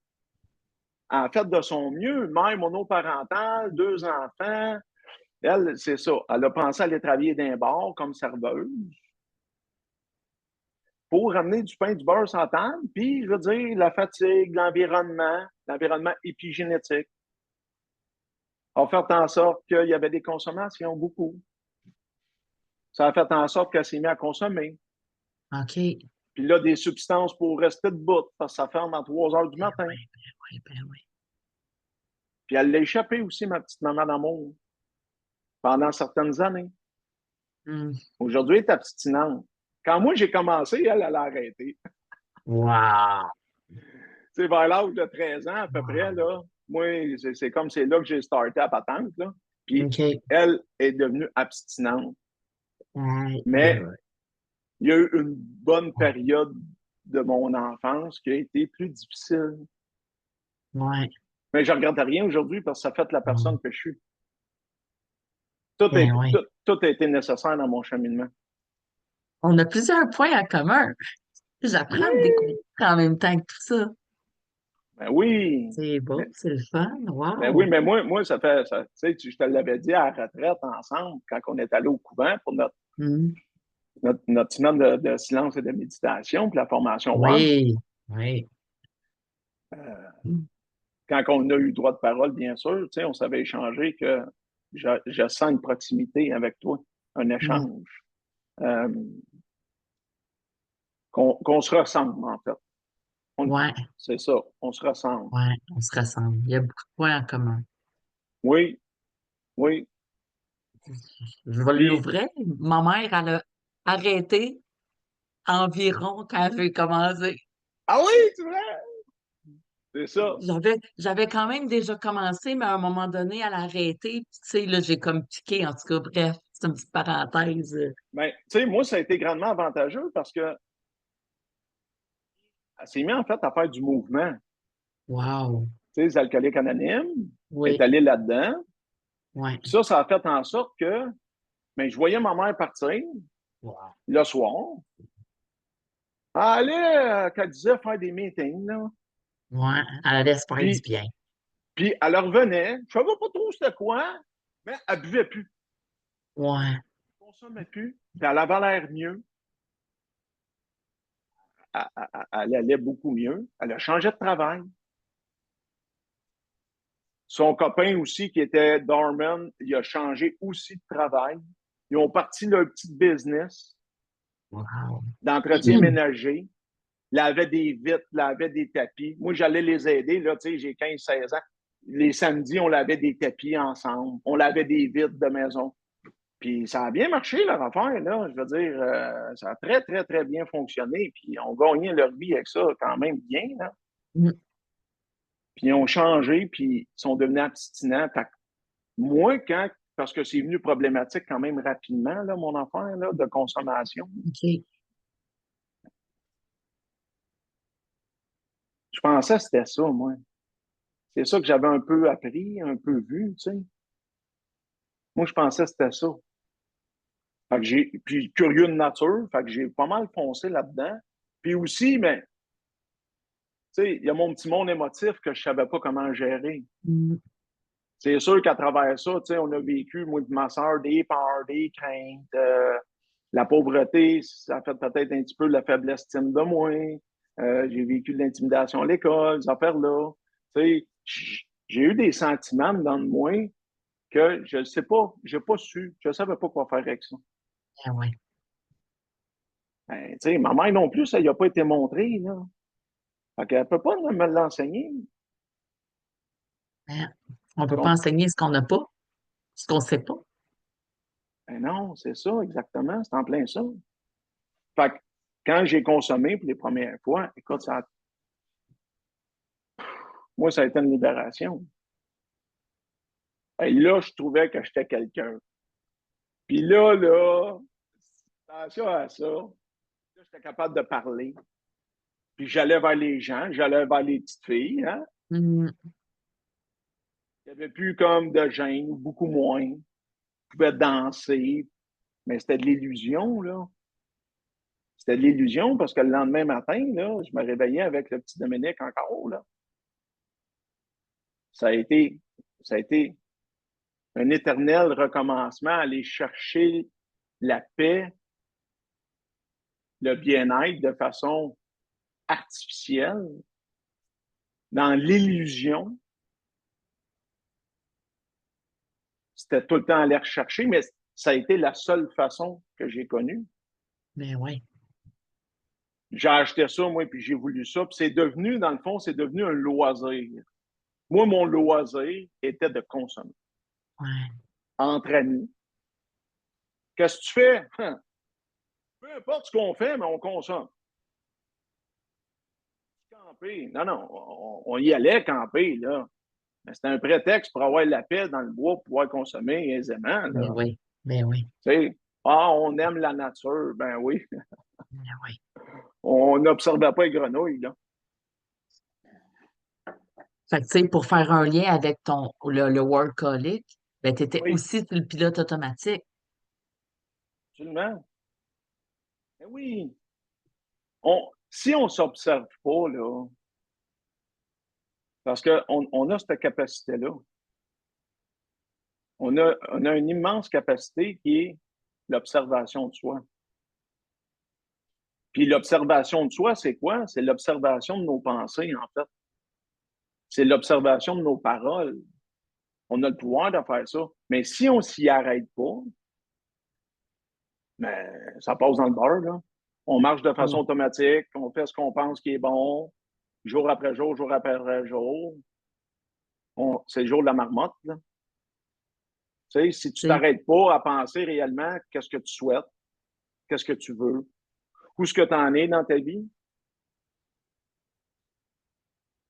Elle a fait de son mieux. Mère monoparentale, 2 enfants. Elle, c'est ça. Elle a pensé aller travailler d'un bar comme serveuse pour ramener du pain, du beurre sur la table. Puis, je veux dire, la fatigue, l'environnement épigénétique a fait en sorte qu'il y avait des consommations, beaucoup. Ça a fait en sorte qu'elle s'est mise à consommer. OK. Puis là, des substances pour rester debout, parce que ça ferme à 3 heures du Ben matin. oui, ben oui, ben oui. Puis elle l'a échappé aussi, ma petite maman d'amour, pendant certaines années. Hmm. Aujourd'hui, elle est abstinente. Quand moi, j'ai commencé, elle a arrêté. Wow. C'est vers l'âge de 13 ans, à peu près, là. Moi, c'est comme c'est là que j'ai starté à patente, là. Puis OK. elle est devenue abstinente. Aïe, aïe, Mais il y a eu une bonne période de mon enfance qui a été plus difficile. ouais. Mais je ne regrette rien aujourd'hui parce que ça fait la Hmm. personne que je suis. Tout, Ben ouais. tout a été nécessaire dans mon cheminement. On a plusieurs points en commun. J'apprends à me Oui, découvrir en même temps que tout ça. ben oui. C'est beau, Mais, c'est le fun. ben oui, Wow. mais moi, ça fait, tu sais, je te l'avais dit à la retraite ensemble, quand on est allé au couvent pour Hmm. notre semaine de silence et de méditation, puis la formation One. Oui, oui. Hmm. Quand on a eu droit de parole, bien sûr, tu sais, on s'avait échangé que je sens une proximité avec toi, un Hmm. échange, euh, qu'on se ressemble, en fait. On- Ouais, c'est ça, on se ressemble. ouais, on se ressemble. Il y a beaucoup de points en commun. Oui, oui. Je vais Puis, l'ouvrir. Ma mère, elle a arrêté environ quand j'ai commencé. ah oui, tu vois, c'est ça. J'avais quand même déjà commencé, mais à un moment donné, elle a arrêté. Puis, tu sais, là, j'ai comme piqué. En tout cas, bref, c'est une petite parenthèse. Mais, tu sais, moi, ça a été grandement avantageux parce que elle s'est mise, en fait, à faire du mouvement. Wow. Tu sais, les alcooliques anonymes, elle est Oui, allée là-dedans. ouais. Puis ça a fait en sorte que, ben, je voyais ma mère partir Wow. le soir. Elle allait, qu'elle disait, faire des meetings, là. Ouais, elle allait se faire du Puis, bien. puis elle revenait. Je ne savais pas trop c'était quoi, mais elle buvait plus. Ouais. Elle consommait plus. Puis elle avait l'air mieux. Elle allait beaucoup mieux. Elle a changé de travail. Son copain aussi, qui était doorman, il a changé aussi de travail. Ils ont parti leur petit business Wow. d'entretien ménager, lavaient des vitres, lavaient des tapis. Moi, j'allais les aider. Là, tu sais, j'ai 15-16 ans. Les samedis, on lavait des tapis ensemble. On lavait des vitres de maison. Puis ça a bien marché, leur affaire, là. Je veux dire, ça a très, très, très bien fonctionné. Puis on gagnait leur vie avec ça quand même bien, là. Mm. Puis ils ont changé, puis ils sont devenus abstinents. Fait que moi, parce que c'est venu problématique quand même rapidement, là, mon affaire, là, de consommation. OK. Je pensais que c'était ça, moi. C'est ça que j'avais un peu appris, un peu vu, tu sais. Moi, je pensais que c'était ça. Fait que puis curieux de nature, fait que j'ai pas mal foncé là-dedans. Puis aussi, mais, tu sais, il y a mon petit monde émotif que je savais pas comment gérer. Mm. C'est sûr qu'à travers ça, tu sais, on a vécu, moi et ma soeur, des peurs, des craintes. La pauvreté, ça fait peut-être un petit peu de la faible estime de moi. J'ai vécu de l'intimidation à l'école, ces affaires-là. Tu sais, j'ai eu des sentiments dans moi que je ne sais pas, je n'ai pas su, je ne savais pas quoi faire avec ça. Ah ouais. Ben, tu sais, ma mère non plus, ça n'a pas été montré, là. Fait qu'elle ne peut pas me l'enseigner. Hein. On peut pas Donc, enseigner ce qu'on n'a pas, ce qu'on sait pas. ben non, c'est ça, exactement, c'est en plein ça. Fait que quand j'ai consommé pour les premières fois, écoute, moi, ça a été une libération. Et là, je trouvais que j'étais quelqu'un. Puis là, attention à ça. Là, j'étais capable de parler. Puis j'allais vers les gens, j'allais vers les petites filles, hein. Mm. Il n'y avait plus comme de gêne, beaucoup moins. Je pouvais danser, mais c'était de l'illusion, là. C'était de l'illusion parce que le lendemain matin, là, je me réveillais avec le petit Dominique encore, là. Ça a été, ça a été un éternel recommencement, aller chercher la paix, le bien-être de façon artificielle, dans l'illusion. C'était tout le temps aller rechercher, mais ça a été la seule façon que j'ai connue. Mais ouais. J'ai acheté ça, moi, puis j'ai voulu ça. Puis c'est devenu, dans le fond, c'est devenu un loisir. Moi, mon loisir était de consommer. Ouais. Entre amis. Qu'est-ce que tu fais? Peu importe ce qu'on fait, mais on consomme. Camper. Non, non, on y allait camper, là. Mais c'était un prétexte pour avoir la paix dans le bois, pour pouvoir consommer aisément, Ben là. oui. Ben oui. Tu sais, ah, on aime la nature. Ben oui, Ben oui. on n'observait pas les grenouilles, là. Fait que, tu sais, pour faire un lien avec le workaholic, ben, tu étais Oui, aussi sur le pilote automatique. absolument. Ben oui. Si on ne s'observe pas, là, parce qu'on a cette capacité-là, on a une immense capacité qui est l'observation de soi. Puis l'observation de soi, c'est quoi? C'est l'observation de nos pensées, en fait. C'est l'observation de nos paroles. On a le pouvoir de faire ça. Mais si on s'y arrête pas, ben, ça passe dans le beurre, là. On marche de façon Ouais. automatique, on fait ce qu'on pense qui est bon, jour après jour. C'est le jour de la marmotte, là. Tu sais, si tu Tu sais, t'arrêtes pas à penser réellement qu'est-ce que tu souhaites, qu'est-ce que tu veux, où est-ce que tu en es dans ta vie,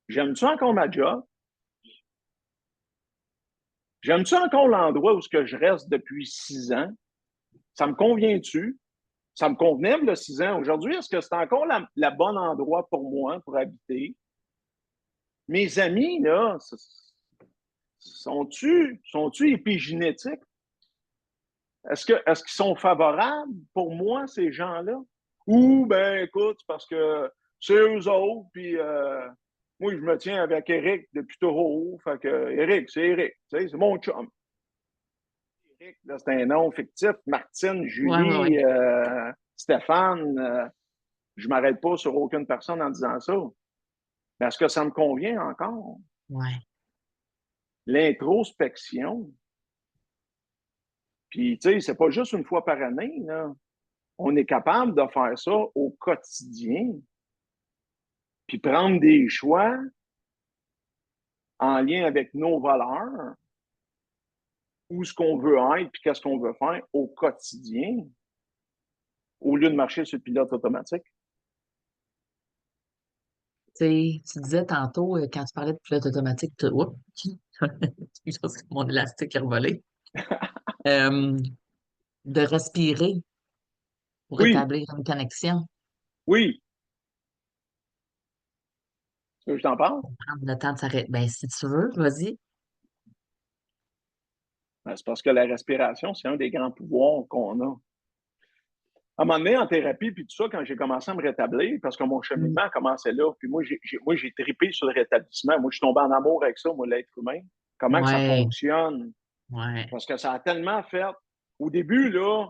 j'aime-tu encore ma job? J'aime-tu encore l'endroit où ce que je reste depuis 6 ans? Ça me convient-tu? Ça me convenait il y a 6 ans. Aujourd'hui, est-ce que c'est encore la bonne endroit pour moi pour habiter? Mes amis, là, sont-tu épigénétiques? Est-ce qu'ils sont favorables pour moi, ces gens-là? Ou, ben, écoute, c'est parce que c'est eux autres, puis moi, je me tiens avec Eric depuis toujours. Fait que Eric, c'est Eric. Tu sais, c'est mon chum. Eric, là, c'est un nom fictif. Martine, ouais, ouais, ouais. Julie, Stéphane, je m'arrête pas sur aucune personne en disant ça. Mais est-ce que ça me convient encore? Ouais. L'introspection, puis tu sais, c'est pas juste une fois par année, là. On est capable de faire ça au quotidien, puis prendre des choix en lien avec nos valeurs, où ce qu'on veut être, puis qu'est-ce qu'on veut faire au quotidien, au lieu de marcher sur le pilote automatique. Tu sais, tu disais tantôt, quand tu parlais de pilote automatique, oups, excuse-moi, mon élastique est revolé. Euh, de respirer pour Oui, établir une connexion, oui, tu veux que je t'en parle? prendre le temps de s'arrêter. Ben, si tu veux, vas-y. Ben, c'est parce que la respiration, c'est un des grands pouvoirs qu'on a. À un moment donné, en thérapie, puis tout ça, quand j'ai commencé à me rétablir, parce que mon Mm. cheminement commençait là, puis moi, j'ai tripé sur le rétablissement. Moi, je suis tombé en amour avec ça, moi, l'être humain. Comment que ça Ouais, fonctionne? ouais. Parce que ça a tellement fait. Au début, là,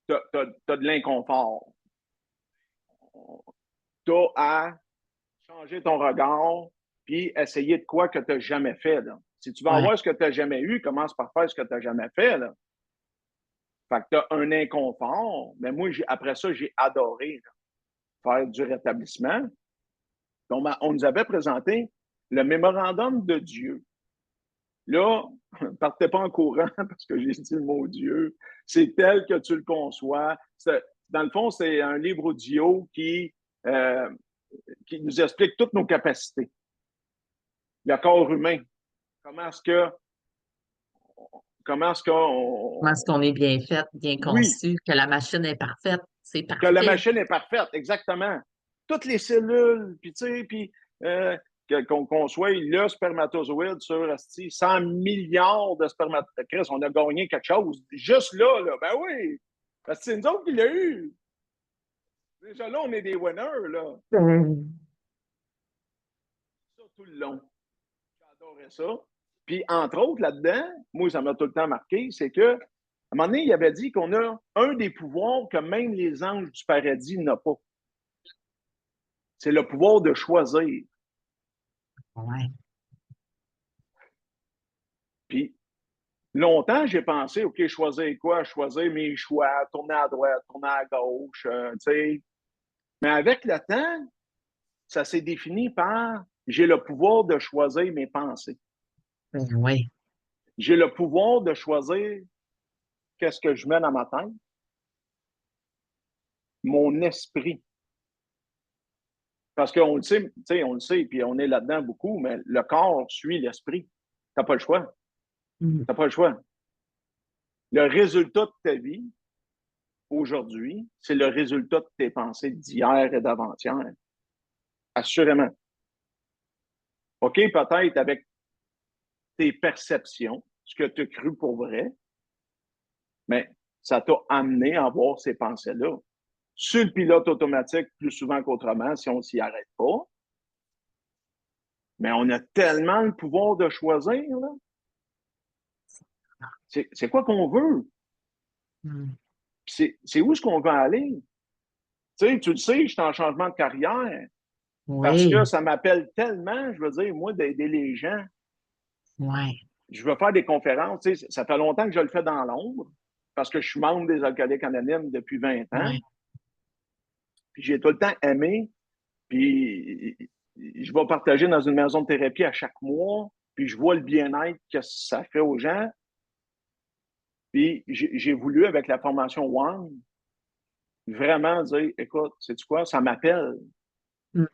t'as de l'inconfort. T'as à changer ton regard, puis essayer de quoi que t'as jamais fait, là. Si tu veux Ouais. avoir ce que t'as jamais eu, commence par faire ce que t'as jamais fait, là. Fait que t'as un inconfort, mais moi, après ça, j'ai adoré, là, faire du rétablissement. On nous avait présenté le mémorandum de Dieu. Là, ne partez pas en courant parce que j'ai dit le mot Dieu. C'est tel que tu le conçois. Dans le fond, c'est un livre audio euh, qui nous explique toutes nos capacités. Le corps humain. Comment est-ce que, comment est-ce Comment est-ce qu'on, qu'on est bien fait, bien oui, conçu, que la machine est parfaite, c'est que la parfait. machine est parfaite, exactement. Toutes les cellules, puis tu sais, puis qu'on soit le spermatozoïde sur 100 milliards de spermatozoïdes. Chris, on a gagné quelque chose. Juste là, ben oui, parce que c'est nous autres qui l'a eu. Déjà là, on est des winners, là. Mm. Ça tout le long. J'adorais ça. Puis, entre autres, là-dedans, moi, ça m'a tout le temps marqué, c'est que, à un moment donné, il avait dit qu'on a un des pouvoirs que même les anges du paradis n'ont pas. C'est le pouvoir de choisir. Ouais. Puis, longtemps, j'ai pensé, OK, choisir quoi? Choisir mes choix, tourner à droite, tourner à gauche, tu sais. Mais avec le temps, ça s'est défini par j'ai le pouvoir de choisir mes pensées. Ben oui. J'ai le pouvoir de choisir qu'est-ce que je mets dans ma tête, mon esprit. Parce qu'on le sait, tu sais, on le sait, puis on est là-dedans beaucoup, mais le corps suit l'esprit. T'as pas le choix. Mm. T'as pas le choix. Le résultat de ta vie, aujourd'hui, c'est le résultat de tes pensées d'hier et d'avant-hier. Assurément. OK, peut-être avec tes perceptions, ce que tu as cru pour vrai, mais ça t'a amené à avoir ces pensées-là. Sur le pilote automatique, plus souvent qu'autrement, si on s'y arrête pas. Mais on a tellement le pouvoir de choisir, là. C'est quoi qu'on veut? Mm. C'est où est-ce qu'on veut aller? Tu sais, tu le sais, je suis en changement de carrière parce que Oui, ça m'appelle tellement, je veux dire, moi, d'aider les gens. oui, Je veux faire des conférences. Tu sais, ça fait longtemps que je le fais dans l'ombre parce que je suis membre des Alcooliques Anonymes depuis 20 ans. oui. Puis j'ai tout le temps aimé. Puis je vais partager dans une maison de thérapie à chaque mois. Puis je vois le bien-être que ça fait aux gens. Puis j'ai voulu, avec la formation One, vraiment dire, écoute, sais-tu quoi, ça m'appelle. Mm.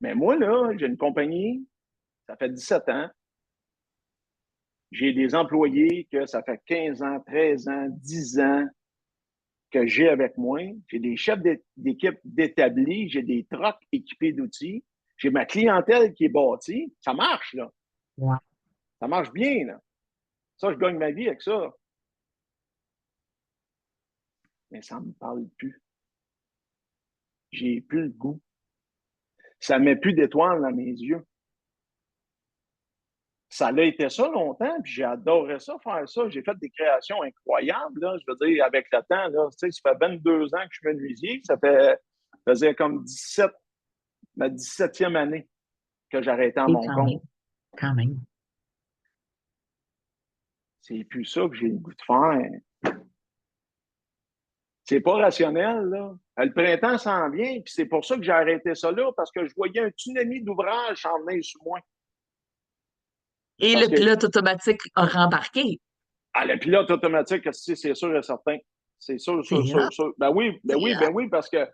Mais moi, là, j'ai une compagnie, ça fait 17 ans. J'ai des employés que ça fait 15 ans, 13 ans, 10 ans que j'ai avec moi. J'ai des chefs d'équipe d'établis, j'ai des trucks équipés d'outils. J'ai ma clientèle qui est bâtie. Ça marche, là. Ouais. Ça marche bien, là. Ça, je gagne ma vie avec ça. Mais ça ne me parle plus. J'ai plus le goût. Ça ne met plus d'étoiles dans mes yeux. Ça l'a été ça longtemps, puis j'ai adoré ça, faire ça. J'ai fait des créations incroyables, là. Je veux dire, avec le temps, là, tu sais, ça fait 22 ans que je suis menuisier. Faisait comme 17, ma 17e année que j'arrêtais à Et mon quand même, compte. quand même. C'est plus ça que j'ai le goût de faire. C'est pas rationnel, là. Le printemps s'en vient, puis c'est pour ça que j'ai arrêté ça là, parce que je voyais un tsunami d'ouvrages s'en venir sur moi. Et Parce le que, pilote automatique a rembarqué. le pilote automatique, c'est sûr et certain. C'est sûr, sûr, C'est sûr, hot, sûr. Ben oui, ben c'est oui, hot. ben oui, parce que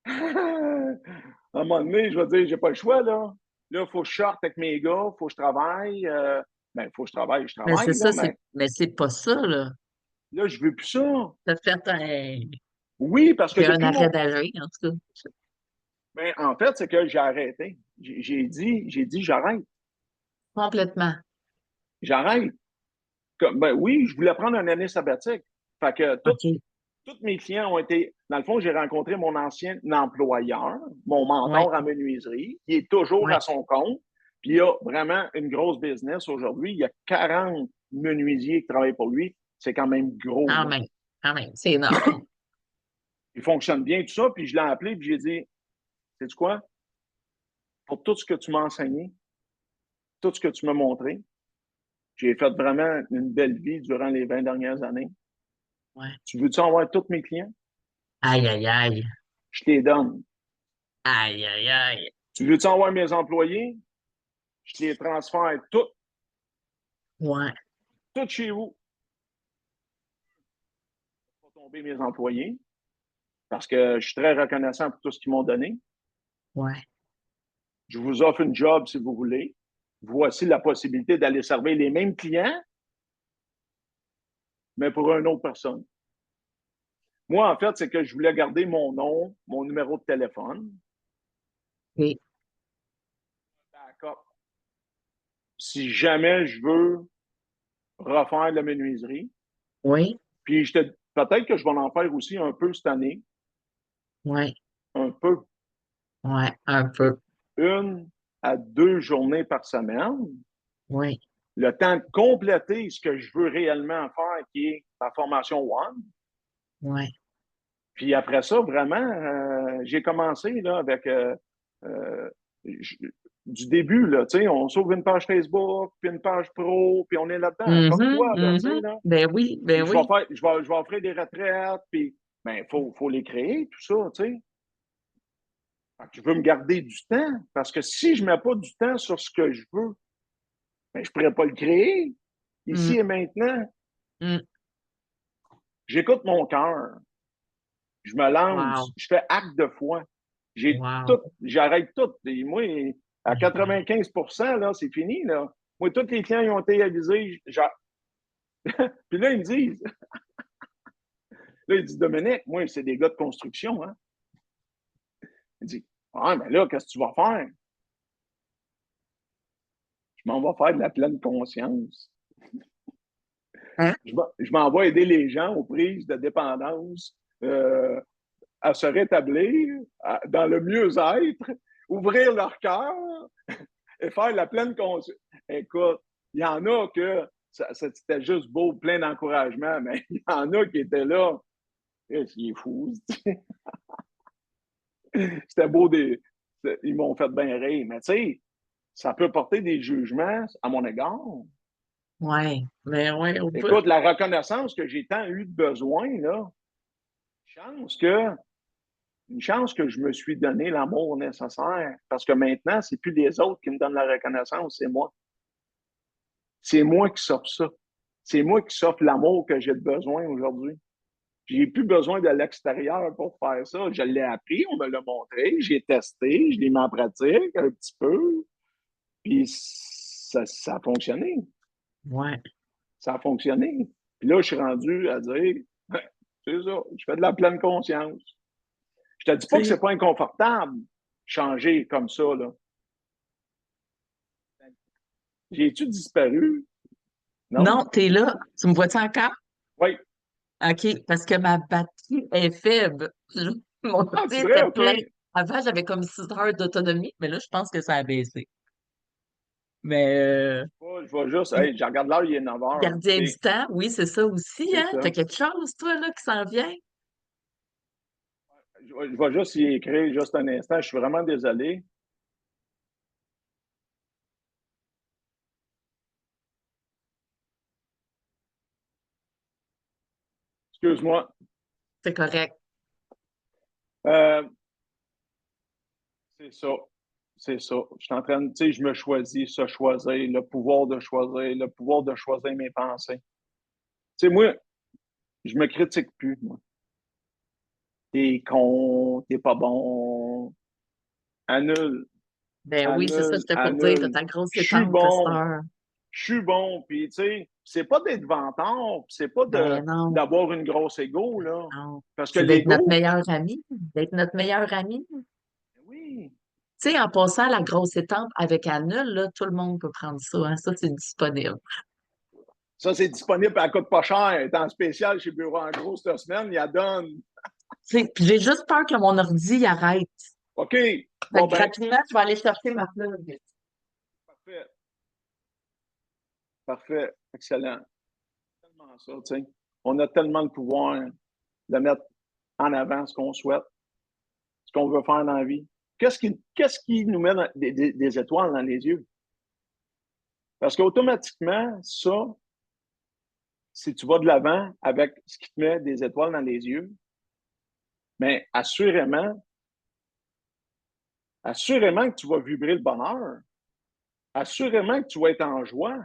à un moment donné, je vais dire, j'ai pas le choix, là. Là, il faut que je sorte avec mes gars, il faut que je travaille. Ben, il faut que je Mais c'est travaille, là, ça, mais mais c'est pas ça, là. là, je veux plus ça. T'as fait un, Oui, parce que c'est un depuis arrêt mon. d'agir, en tout cas. Ben, en fait, c'est que j'ai arrêté. J'ai dit, j'arrête. Complètement. J'arrête. Ben oui, je voulais prendre une année sabbatique. Fait que OK. tous mes clients ont été. Dans le fond, j'ai rencontré mon ancien employeur, mon Oui, mentor en menuiserie, qui est toujours oui. à son compte. Puis il a vraiment une grosse business aujourd'hui. Il y a 40 menuisiers qui travaillent pour lui. C'est quand même gros, Quand là. même. Quand même. C'est énorme. Il fonctionne bien, tout ça. Puis je l'ai appelé, puis j'ai dit, sais-tu quoi? Pour tout ce que tu m'as enseigné, tout ce que tu m'as montré, j'ai fait vraiment une belle vie durant les 20 dernières années. Ouais. Tu veux-tu avoir tous mes clients? Aïe, aïe, aïe. Je te les donne. Aïe, aïe, aïe. Tu veux-tu avoir mes employés? Je te les transfère Ouais, tout chez vous. Pour tomber mes employés parce que je suis très reconnaissant pour tout ce qu'ils m'ont donné. ouais. Je vous offre une job si vous voulez. Voici la possibilité d'aller servir les mêmes clients, mais pour une autre personne. Moi, en fait, c'est que je voulais garder mon nom, mon numéro de téléphone. OK. D'accord. Si jamais je veux refaire la menuiserie, Oui, puis peut-être que je vais en faire aussi un peu cette année, oui, un peu, oui, un peu. 1 à 2 journées par semaine, Oui, le temps de compléter ce que je veux réellement faire, qui est ma formation One. oui. Puis après ça, vraiment, j'ai commencé là, avec euh, je- du début, là, tu sais, on s'ouvre une page Facebook, puis une page pro, puis on est là-dedans, comme Mhm, toi, là, tu sais, mhm. là. Ben oui, ben Puis oui. je vais offrir des retraites, puis ben, faut les créer, tout ça, tu sais. Fait que je veux me garder du temps, parce que si je mets pas du temps sur ce que je veux, Mais je ne pourrais pas le créer Mm, ici et maintenant. mm. J'écoute mon cœur. Je me lance. Wow. Je fais acte de foi. Wow. J'arrête tout. Et moi, à Ben oui. 95%, là, c'est fini, là. Moi, tous les clients, ils ont été avisés. Puis là, ils me disent, là, ils disent, Dominique, moi, c'est des gars de construction, hein. Il dit, ah, mais là, qu'est-ce que tu vas faire? Je m'en vais faire de la pleine conscience. Hein? Je m'en vais aider les gens aux prises de dépendance euh, à se rétablir dans le mieux-être, ouvrir leur cœur et faire la pleine conscience. Écoute, il y en a que c'était juste beau, plein d'encouragement, mais il y en a qui étaient là. Il est fou. C'était beau. Ils m'ont fait bien rire. Mais tu sais, ça peut porter des jugements à mon égard. Ouais. Ben ouais, au bout. Écoute, la reconnaissance que j'ai tant eu de besoin, là, chance que, une chance que je me suis donné l'amour nécessaire. Parce que maintenant, c'est plus les autres qui me donnent la reconnaissance, c'est moi. C'est moi qui s'offre ça. C'est moi qui s'offre l'amour que j'ai besoin aujourd'hui. J'ai plus besoin de l'extérieur pour faire ça. Je l'ai appris, on me l'a montré, j'ai testé, je l'ai mis en pratique un petit peu, puis ça a fonctionné. Ouais. Ça a fonctionné. Puis là, je suis rendu à dire, c'est ça, je fais de la pleine conscience. Je te dis pas que c'est Tu pas inconfortable changer comme ça, là. J'ai-tu disparu? Non, Non? t'es là. Tu me vois-tu encore? Oui. OK, parce que ma batterie est faible. Mon Ah, ordi c'est vrai, était OK. plein. Avant, j'avais comme 6 heures d'autonomie, mais là, je pense que ça a baissé. Mais Je vais juste, hey, je regarde l'heure, il est 9 heures. gardien du OK, temps, oui, c'est ça aussi, c'est hein? T'as ça. quelque chose, toi, là, qui s'en vient? Je vais juste y écrire juste un instant. Je suis vraiment désolé. Excuse-moi. C'est correct. Euh, c'est ça. C'est ça. Je suis en train de, tu sais, je me choisis, se choisir, le pouvoir de choisir mes pensées. Tu sais, moi, je me critique plus, moi. T'es con, t'es pas bon. Annule, Ben oui, c'est ça, annule, j'étais pour dire, t'as annule. ta grosse Je suis étampe à cette bon, heure. je suis bon. Puis, tu sais, c'est pas d'être vantard, c'est pas Ben non, d'avoir une grosse ego, là. non. Parce que C'est d'être notre l'ego, meilleur ami, d'être notre meilleur ami. oui, Tu sais, en passant la grosse étampe avec Annule, là, tout le monde peut prendre ça, hein. Ça, c'est disponible. ça, c'est disponible, elle coûte pas cher. Elle est en spécial chez Bureau en gros cette semaine, il y a donne. Puis j'ai juste peur que mon ordi il arrête. OK, Fait bon que ben, rapidement, je vais aller chercher ma plug. parfait, parfait, excellent. Tellement ça, tu sais. On a tellement le pouvoir de mettre en avant ce qu'on souhaite, ce qu'on veut faire dans la vie. Qu'est-ce qui nous met des étoiles dans les yeux? Parce qu'automatiquement, ça, si tu vas de l'avant avec ce qui te met des étoiles dans les yeux, mais assurément que tu vas vibrer le bonheur. Assurément que tu vas être en joie.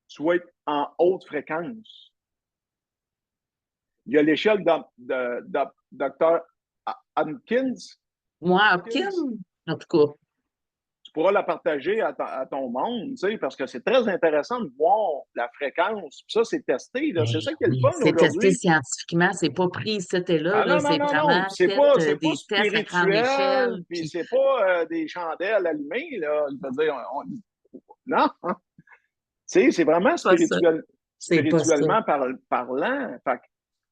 Tu vas être en haute fréquence. Il y a l'échelle de Dr. Atkins. Moi, Hopkins, Atkins. en tout cas. Tu pourras la partager à ton monde, tu sais, parce que c'est très intéressant de voir la fréquence. Puis ça, c'est testé. Là. Ben C'est ça qui est le oui, fun c'est testé aujourd'hui. scientifiquement, c'est pas pris ici et là, Ah là, non, non, c'est non, non. vraiment Puis c'est fait pas, c'est pas des tests à grande spirituel, échelle, puis puis c'est pas des chandelles allumées, là. Je veux dire, non. Tu sais, c'est vraiment pas ça. C'est pas ça. spirituellement parlant. Fait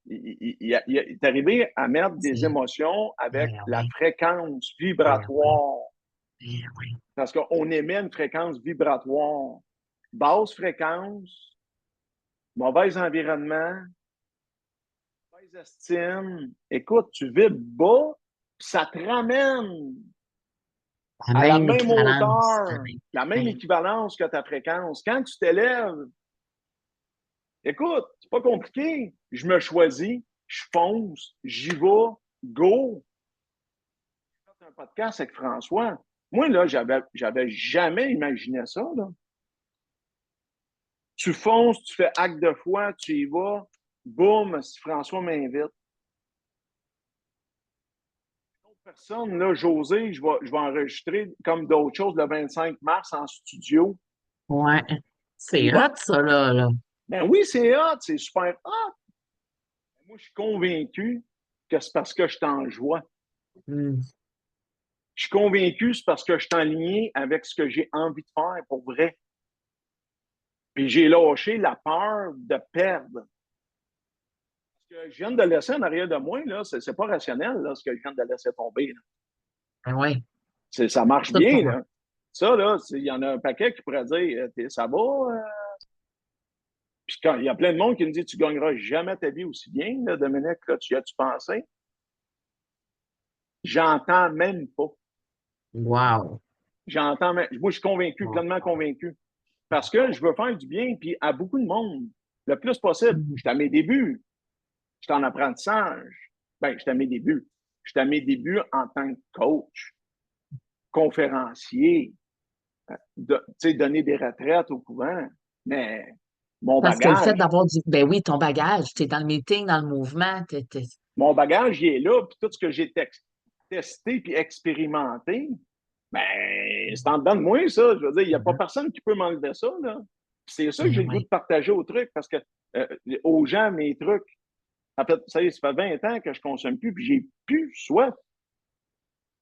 il est arrivé à mettre des C'est, émotions avec ben la oui, fréquence ben oui, vibratoire. ben oui. Parce qu'on émet une fréquence vibratoire. Basse fréquence, mauvais environnement, mauvaise estime. Écoute, tu vibres bas, ça te ramène La à la même même équivalence. hauteur, la même équivalence que ta fréquence. Quand tu t'élèves, écoute, c'est pas compliqué. Je me choisis, je fonce, j'y vais, go. J'ai fait un podcast avec François. Moi, là, j'avais jamais imaginé ça, là. Tu fonces, tu fais acte de foi, tu y vas, boum, si François m'invite. Personne, là, José, je vais enregistrer comme d'autres choses le 25 mars en studio. Ouais. Il C'est va. hot, ça, là. Ben oui, c'est hot, c'est super hot. Moi, je suis convaincu que c'est parce que je suis en joie. Hmm. Je suis convaincu que c'est parce que je suis en ligne avec ce que j'ai envie de faire pour vrai. Puis j'ai lâché la peur de perdre. Ce que je viens de laisser en arrière de moi, là, c'est pas rationnel, là, ce que je viens de laisser tomber. Là. Ben ouais. Ça marche Tout bien, pour. là. Ça, là, il y en a un paquet qui pourrait dire ça va. Puis quand il y a plein de monde qui me dit tu gagneras jamais ta vie aussi bien, là, Dominique, là, tu as-tu pensé? J'entends même pas. Wow. J'entends même. Moi, je suis convaincu, pleinement convaincu. Parce que je veux faire du bien, puis à beaucoup de monde, le plus possible. Hmm. Je suis à mes débuts. Je suis en apprentissage. Ben, je suis à mes débuts. Je suis à mes débuts en tant que coach, conférencier, donner des retraites au couvent. Mais mon Parce que le fait bagage, d'avoir du. Ben oui, ton bagage, t'es dans le meeting, dans le mouvement, mon bagage, il est là, puis tout ce que j'ai testé puis expérimenté, ben, c'est en dedans de moi, ça. Je veux dire, il n'y a pas personne qui peut m'enlever ça, là. C'est ça que Ben j'ai le goût ouais. de partager aux trucs, parce que euh, aux gens, mes trucs, en fait, ça y est, ça fait 20 ans que je ne consomme plus, puis j'ai plus soif.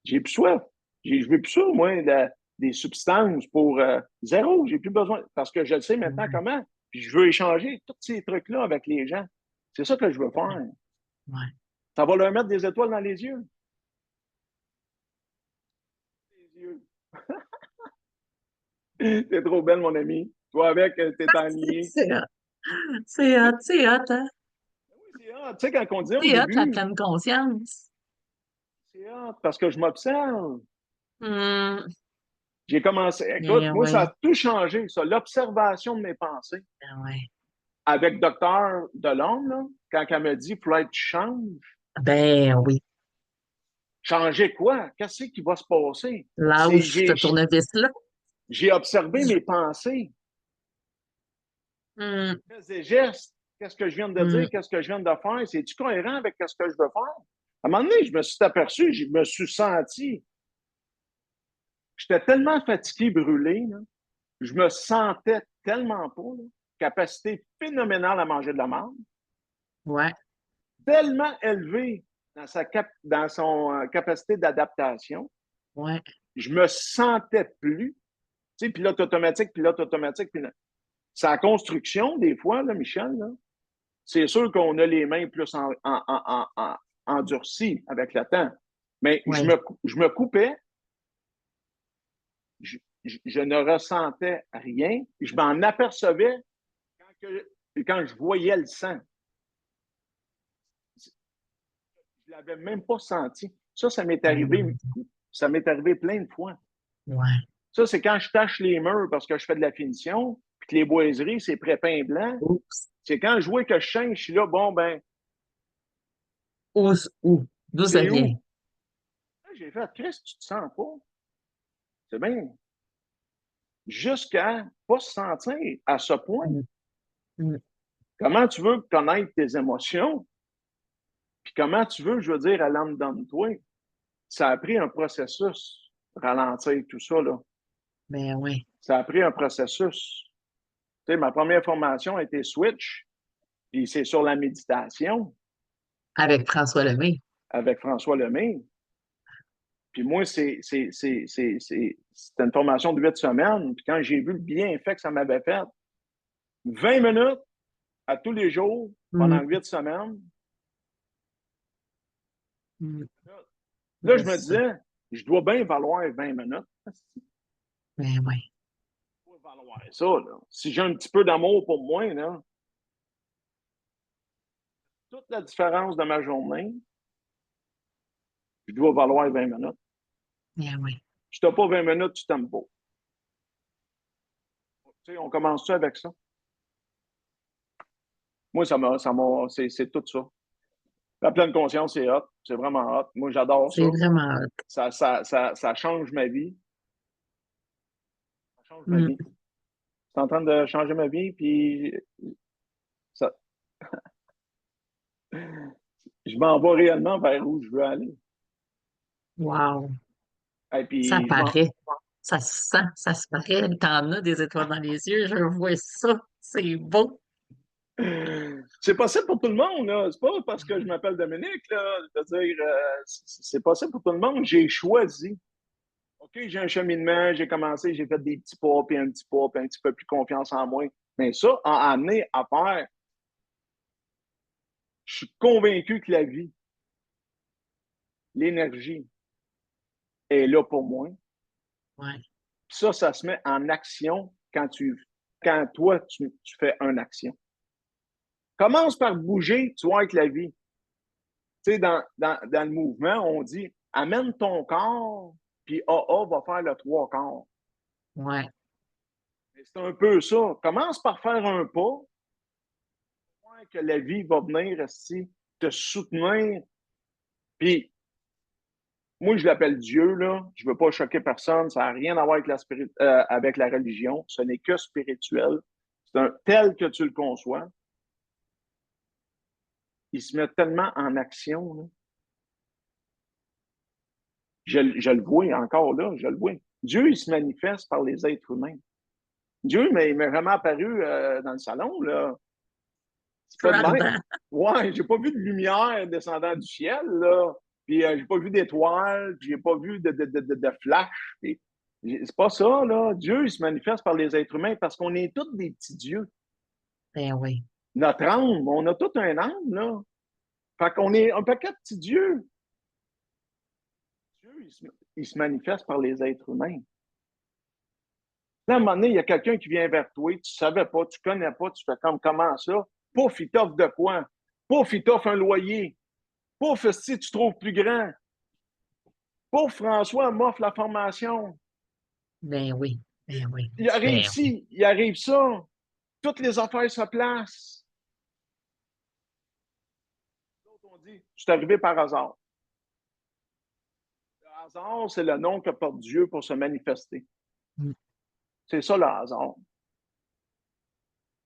J'ai plus soif. Je veux plus ça, moi, des substances pour zéro. J'ai plus besoin, parce que je le sais maintenant Ouais. comment. Puis je veux échanger tous ces trucs-là avec les gens. C'est ça que je veux faire. Ouais. Ça va leur mettre des étoiles dans les yeux. Les yeux. T'es trop belle, mon ami. Toi, avec, t'es en ligne. C'est hot. C'est hot, hein? Oui, c'est hot. Tu sais, quand on disait au C'est hot, la début, pleine conscience. c'est hot parce que je m'observe. Hmm. J'ai commencé, écoute, Ben moi, ça ouais. a tout changé, ça, l'observation de mes pensées. Ben ouais. Avec Docteur Delhomme, là, quand elle me dit, il faut que tu changes. Ben oui. Changer quoi? Qu'est-ce qui va se passer? C'est, Lâche ce tournevis-là. j'ai observé mes pensées, Hmm. mes gestes. Qu'est-ce que je viens de Hmm. dire? Qu'est-ce que je viens de faire? C'est-tu cohérent avec ce que je veux faire? À un moment donné, je me suis aperçu, je me suis senti. J'étais tellement fatigué, brûlé, là, je me sentais tellement pas, là, capacité phénoménale à manger de la marde, Ouais. tellement élevé dans son capacité d'adaptation, Ouais. je me sentais plus. Tu sais, pilote automatique. C'est la construction, des fois, là, Michel, là, c'est sûr qu'on a les mains plus endurcies avec le temps. Mais Ouais. je me coupais, je ne ressentais rien. Je m'en apercevais quand je voyais le sang. Je ne l'avais même pas senti. Ça m'est Ben arrivé, non. ça m'est arrivé plein de fois. Ouais. Ça, c'est quand je tâche les murs parce que je fais de la finition, puis que les boiseries, c'est prépin blanc. Oups. C'est quand je vois que je change, je suis là, bon, ben, Où? Où? D'où ça c'est vient? où? J'ai fait, Chris, tu te sens pas? C'est bien. Jusqu'à pas se sentir à ce point. Hmm. Hmm. Comment tu veux connaître tes émotions? Puis comment tu veux, je veux dire, aller en dedans de toi? Ça a pris un processus, ralentir tout ça, là. Ben oui. Ça a pris un processus. Tu sais, ma première formation a été Switch, puis c'est sur la méditation Avec François Lemay. avec François Lemay. Puis moi, c'était une formation de 8 semaines. Puis quand j'ai vu le bienfait que ça m'avait fait, 20 minutes à tous les jours pendant Hmm. 8 semaines, Hmm. là, C'est je me ça. disais, je dois bien valoir 20 minutes. Ben oui. Je dois valoir ça, là. Si j'ai un petit peu d'amour pour moi, là, toute la différence de ma journée, je dois valoir 20 minutes. Ben oui. Si tu n'as pas 20 minutes, tu t'aimes pas. Tu sais, on commence ça avec ça. Moi, c'est tout ça. La pleine conscience, c'est hot. C'est vraiment hot. Moi, j'adore ça. C'est vraiment hot. Ça change ma vie. change ma Mm. vie. C'est en train de changer ma vie, puis ça, je m'en vais réellement vers où je veux aller. Wow. Et Ça puis, paraît. Ça se sent, ça se paraît. T'en as des étoiles dans les yeux. Je vois ça. C'est beau. c'est possible pour tout le monde, là. C'est pas parce que je m'appelle Dominique, là. Je veux dire, c'est possible pour tout le monde. J'ai choisi. OK, j'ai un cheminement, j'ai commencé, j'ai fait des petits pas, puis un petit pas, puis un petit peu plus confiance en moi. Mais ça a amené à faire. Je suis convaincu que la vie, l'énergie est là pour moi. Ouais, Puis ça se met en action quand toi, tu fais une action. Commence par bouger, tu vois, avec la vie. Tu sais, dans le mouvement, on dit amène ton corps, puis AA va faire le trois quarts. ouais, C'est un peu ça. Commence par faire un pas, que la vie va venir ici te soutenir. Puis, moi, je l'appelle Dieu, là. Je ne veux pas choquer personne. Ça n'a rien à voir avec la religion. Ce n'est que spirituel. C'est un tel que tu le conçois. Il se met tellement en action, là. Je le vois encore là, je le vois. Dieu, il se manifeste par les êtres humains. Dieu, mais il m'est vraiment apparu dans le salon, là. C'est peu pas de même. ardent. Ouais, j'ai pas vu de lumière descendant du ciel, là. Puis j'ai pas vu d'étoiles, puis j'ai pas vu de flash. C'est pas ça, là. Dieu, il se manifeste par les êtres humains parce qu'on est tous des petits dieux. Ben oui. Notre âme, on a tout un âme, là. Fait qu'on est un paquet de petits dieux. Dieu, il se manifeste par les êtres humains. Là, à un moment donné, il y a quelqu'un qui vient vers toi, tu ne savais pas, tu ne connais pas, tu fais comme comment ça? Pouf, il t'offre de quoi? Pouf, il t'offre un loyer. Pouf, si tu trouves plus grand. Pouf, François m'offre la formation. Ben oui. Ben oui. Il arrive Ben oui. ci, il arrive ça. Toutes les affaires se placent. D'autres ont dit, c'est arrivé par hasard. Le hasard, c'est le nom que porte Dieu pour se manifester. Mm. C'est ça le hasard.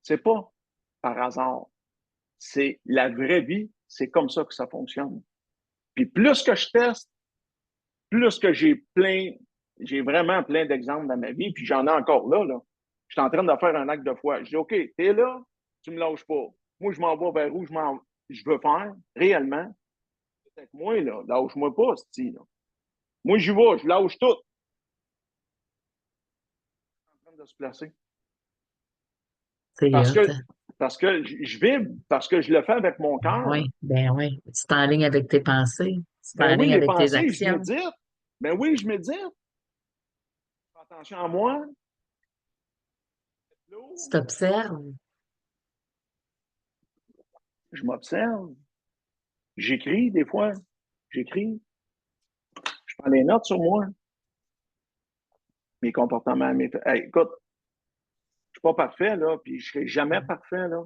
C'est pas par hasard. C'est la vraie vie. C'est comme ça que ça fonctionne. Puis plus que je teste, plus que j'ai vraiment plein d'exemples dans ma vie, puis j'en ai encore là, là. Je suis en train de faire un acte de foi. Je dis, OK, t'es là, tu me lâches pas. Moi, je m'en vais vers où je veux faire, réellement. C'est avec moi, là. Lâche-moi pas, là. Moi, j'y vais, je lâche tout. Je suis en train de se placer. C'est Parce hot, que, hein? parce que je vibre, parce que je le fais avec mon Ben cœur. oui. Ben oui. Tu es en ligne avec tes pensées. Tu es Ben en oui, ligne les avec tes pensées, je actions. médite. Ben oui, je médite. Fais attention à moi. Tu t'observes. Je m'observe. J'écris des fois. J'écris. Je prends des notes sur moi, mes comportements. Hey, écoute, je suis pas parfait, là, puis je serai jamais parfait, là.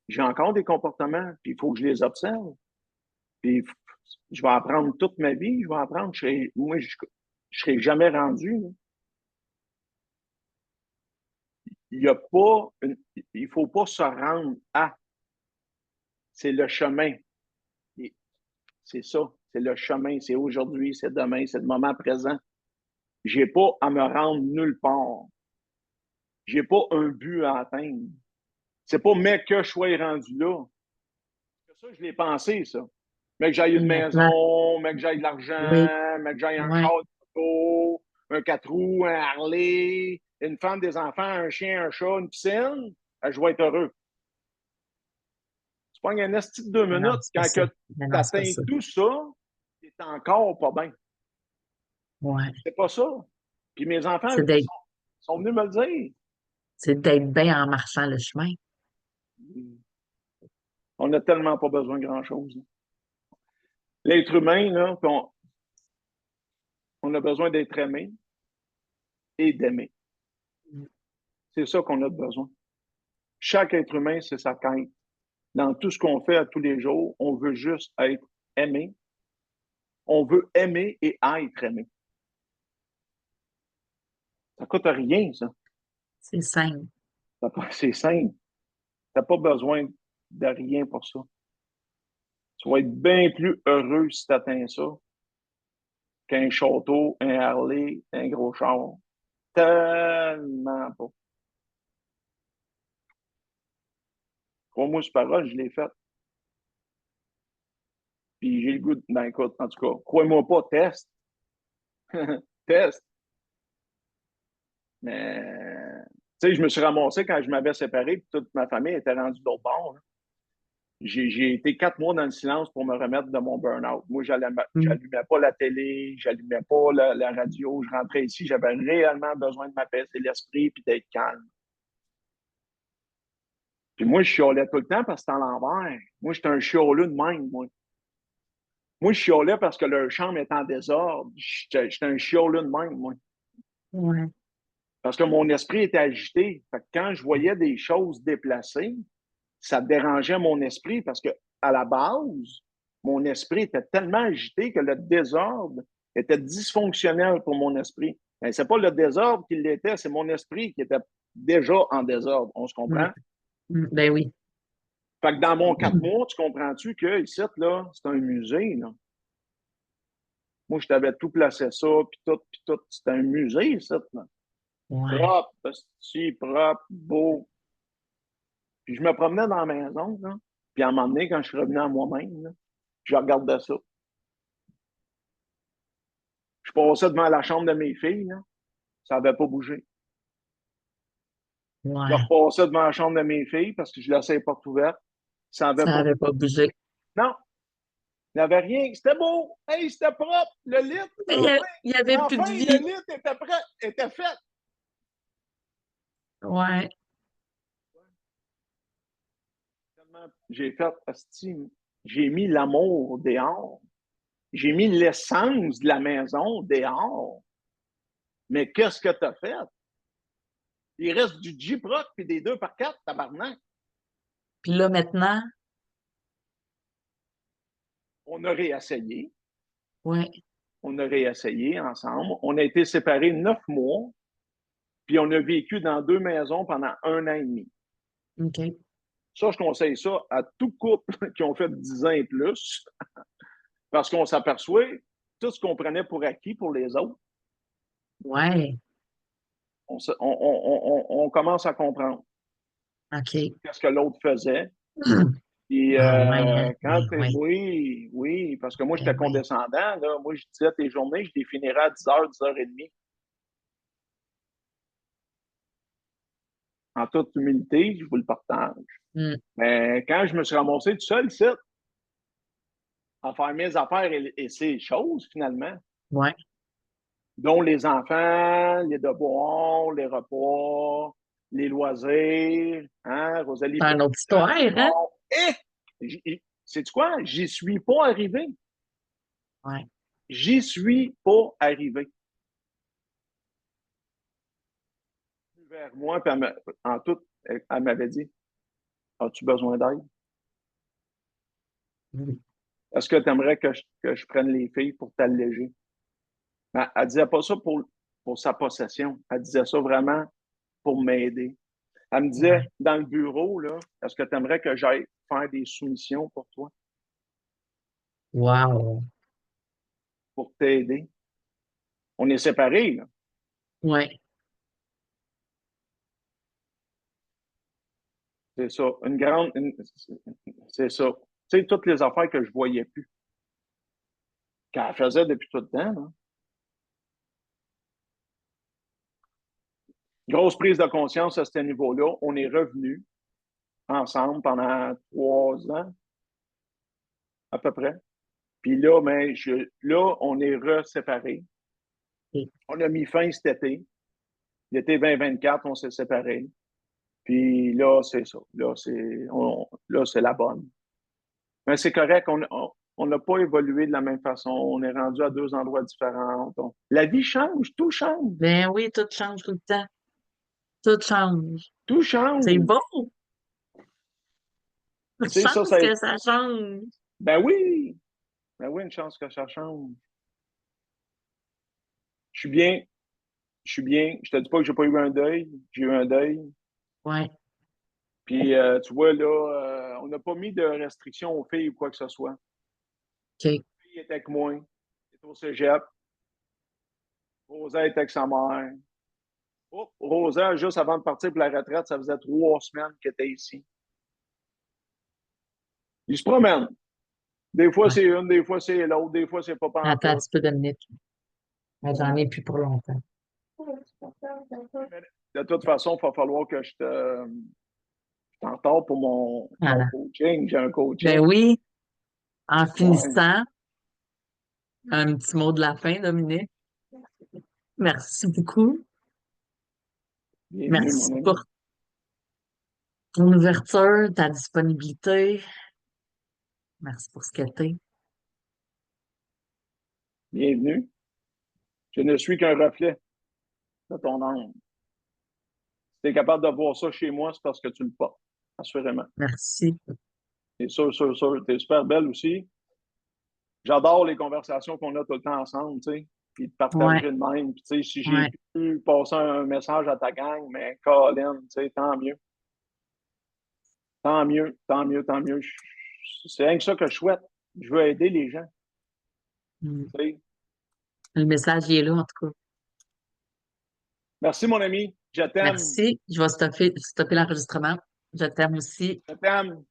J'ai encore des comportements, puis il faut que je les observe. Puis je vais apprendre toute ma vie, je vais apprendre. Moi, je serai jamais rendu, là. Il y a pas il faut pas se rendre à. C'est le chemin. C'est ça. C'est le chemin. C'est aujourd'hui, c'est demain, c'est le moment présent. J'ai pas à me rendre nulle part. J'ai pas un but à atteindre. C'est pas mais que je sois rendu là. Ça, je l'ai pensé, ça. Mais que j'aille Et une maintenant, maison, mais que j'aille de oui. l'argent, mais que j'aille un Ouais. char de moto, un 4 roues, un Harley, une femme, des enfants, un chien, un chat, une piscine, je vais être heureux. Tu prends un esti de deux Mais non, minutes, c'est pas quand ça. tu Mais non, c'est pas atteins ça. tout ça, t'es encore pas bien. Ouais. C'est pas ça. Puis mes enfants C'est d'être, sont venus me le dire. c'est d'être bien en marchant le chemin. On n'a tellement pas besoin de grand-chose. L'être humain, là, on a besoin d'être aimé et d'aimer. C'est ça qu'on a besoin. Chaque être humain, c'est sa quête. Dans tout ce qu'on fait à tous les jours, on veut juste être aimé. On veut aimer et être aimé. Ça coûte rien, ça. C'est simple. C'est simple. T'as pas besoin de rien pour ça. Tu vas être bien plus heureux si tu atteins ça qu'un château, un Harley, un gros char. Tellement pas. Crois-moi, sur parole, je l'ai fait. Puis j'ai le goût de... Ben écoute, en tout cas, crois-moi pas, teste. Teste. Mais, tu sais, je me suis ramassé quand je m'avais séparé, puis toute ma famille était rendue d'autre bord, là. J'ai été 4 mois dans le silence pour me remettre de mon burn-out. Moi, Mm. j'allumais pas la télé, j'allumais pas la radio. Je rentrais ici, j'avais réellement besoin de m'apaiser l'esprit puis d'être calme. Puis moi, je chiolais tout le temps parce que c'était à l'envers. Moi, j'étais un chioleux de même, moi. Moi, je chiolais parce que leur chambre est en désordre. J'étais un chioleux de même, moi. Ouais. Parce que mon esprit était agité. Fait que quand je voyais des choses déplacées, ça dérangeait mon esprit parce que, à la base, mon esprit était tellement agité que le désordre était dysfonctionnel pour mon esprit. Mais c'est pas le désordre qui l'était, c'est mon esprit qui était déjà en désordre. On se Mm. comprend? Mm. Ben oui. Fait que dans mon 4 mois, tu comprends-tu que ici, là, c'est un musée, là. Moi, je t'avais tout placé ça, puis tout, puis tout. C'était un musée, ici, là. Ouais. Propre, si propre, beau. Puis je me promenais dans la maison, là. Puis à un moment donné, quand je suis revenu à moi-même, là, je regardais ça. Je passais devant la chambre de mes filles, là, ça n'avait pas bougé. Je Ouais. repassais devant la chambre de mes filles parce que je laissais les portes ouvertes, ça n'avait Ça pas n'avait bougé. pas bougé. Non, il n'y avait rien. C'était beau. Hey, c'était propre. Le lit, Mais il y avait plus enfin, de le vie. lit était prêt, était fait. Ouais. J'ai fait, asti, j'ai mis l'amour dehors. J'ai mis l'essence de la maison dehors. Mais qu'est-ce que tu as fait? Il reste du J-Proc puis des 2x4, tabarnak. Puis là, maintenant, On a réessayé. ouais. On a réessayé ensemble. On a été séparés 9 mois, puis on a vécu dans 2 maisons pendant 1 an et demi. OK. Ça, je conseille ça à tout couple qui ont fait 10 ans et plus, parce qu'on s'aperçoit, tout ce qu'on prenait pour acquis pour les autres, Ouais. on commence à comprendre OK. qu'est-ce que l'autre faisait. Et Ah ouais, hein? Ben oui. oui, oui, parce que moi, Ben j'étais oui. condescendant, là. Moi, je disais, tes journées, je les finirais à 10 h, 10 h 30. En toute humilité, je vous le partage. Mm. Mais quand je me suis ramassé tout seul, ici, à faire mes affaires et ces choses, finalement, Ouais. dont les enfants, les devoirs, les repas, les loisirs, hein, Rosalie C'est fait une autre du histoire, hein? sport. Sais-tu quoi? J'y suis pas arrivé. Ouais. J'y suis pas arrivé. Vers moi, puis en tout, elle m'avait dit, as-tu besoin d'aide? Mm. Est-ce que tu aimerais que je prenne les filles pour t'alléger? Ben, elle disait pas ça pour sa possession. Elle disait ça vraiment pour m'aider. Elle me disait, Ouais. dans le bureau, là, est-ce que tu aimerais que j'aille faire des soumissions pour toi, Wow. pour t'aider? On est séparés, là. Ouais. C'est ça. C'est ça. Tu sais, toutes les affaires que je voyais plus, qu'elle faisait depuis tout le temps, là. Grosse prise de conscience à ce niveau-là. On est revenus ensemble pendant 3 ans, à peu près. Puis là, là, on est reséparés. OK. On a mis fin cet été. L'été 2024, on s'est séparés. Puis là, c'est ça. Là, c'est la bonne. Mais c'est correct, on n'a pas évolué de la même façon. On est rendu à 2 endroits différents. Donc, la vie change, tout change. Ben oui, tout change tout le temps. Tout change. Tout C'est change. bon. Tu sais, Chance que ça change. ben oui, ben oui, une chance que ça change. Je suis bien. je suis bien. Je te dis pas que j'ai pas eu un deuil. J'ai eu un deuil. Ouais, Puis, tu vois, là, on n'a pas mis de restrictions aux filles ou quoi que ce soit. OK. La fille était avec moi. Elle était au cégep. Rosa était avec sa mère. Oh, Rosa, juste avant de partir pour la retraite, ça faisait 3 semaines qu'elle était ici. Ils se promènent. Des fois, Ouais. c'est une, des fois, c'est l'autre, des fois, c'est pas Attends un pantoute. petit peu, Dominique. Mais j'en ai plus pour longtemps. Mais de toute façon, il va falloir que je t'en parle pour mon Voilà. coaching. J'ai un Ben coaching. oui, en Ouais. finissant, un petit mot de la fin, Dominique. Merci beaucoup. Bienvenue, mon Merci ami. pour ton ouverture, ta disponibilité. Merci pour ce que t'es. Bienvenue. Je ne suis qu'un reflet de ton âme. Si tu es capable de voir ça chez moi, c'est parce que tu le portes. Assurément. Merci. Et sûr, sûr, sûr. Tu es super belle aussi. J'adore les conversations qu'on a tout le temps ensemble, tu sais. Puis de Ouais, partager de même. Puis, tu sais, si j'ai ouais. pu passer un message à ta gang, mais Colin, tu sais, tant mieux. Tant mieux, tant mieux, tant mieux. C'est rien que ça que je souhaite. Je veux aider les gens, Mm. tu sais. Le message, il est là, en tout cas. Merci, mon ami. Je t'aime. Merci. Je vais stopper l'enregistrement. Je t'aime aussi. Je t'aime.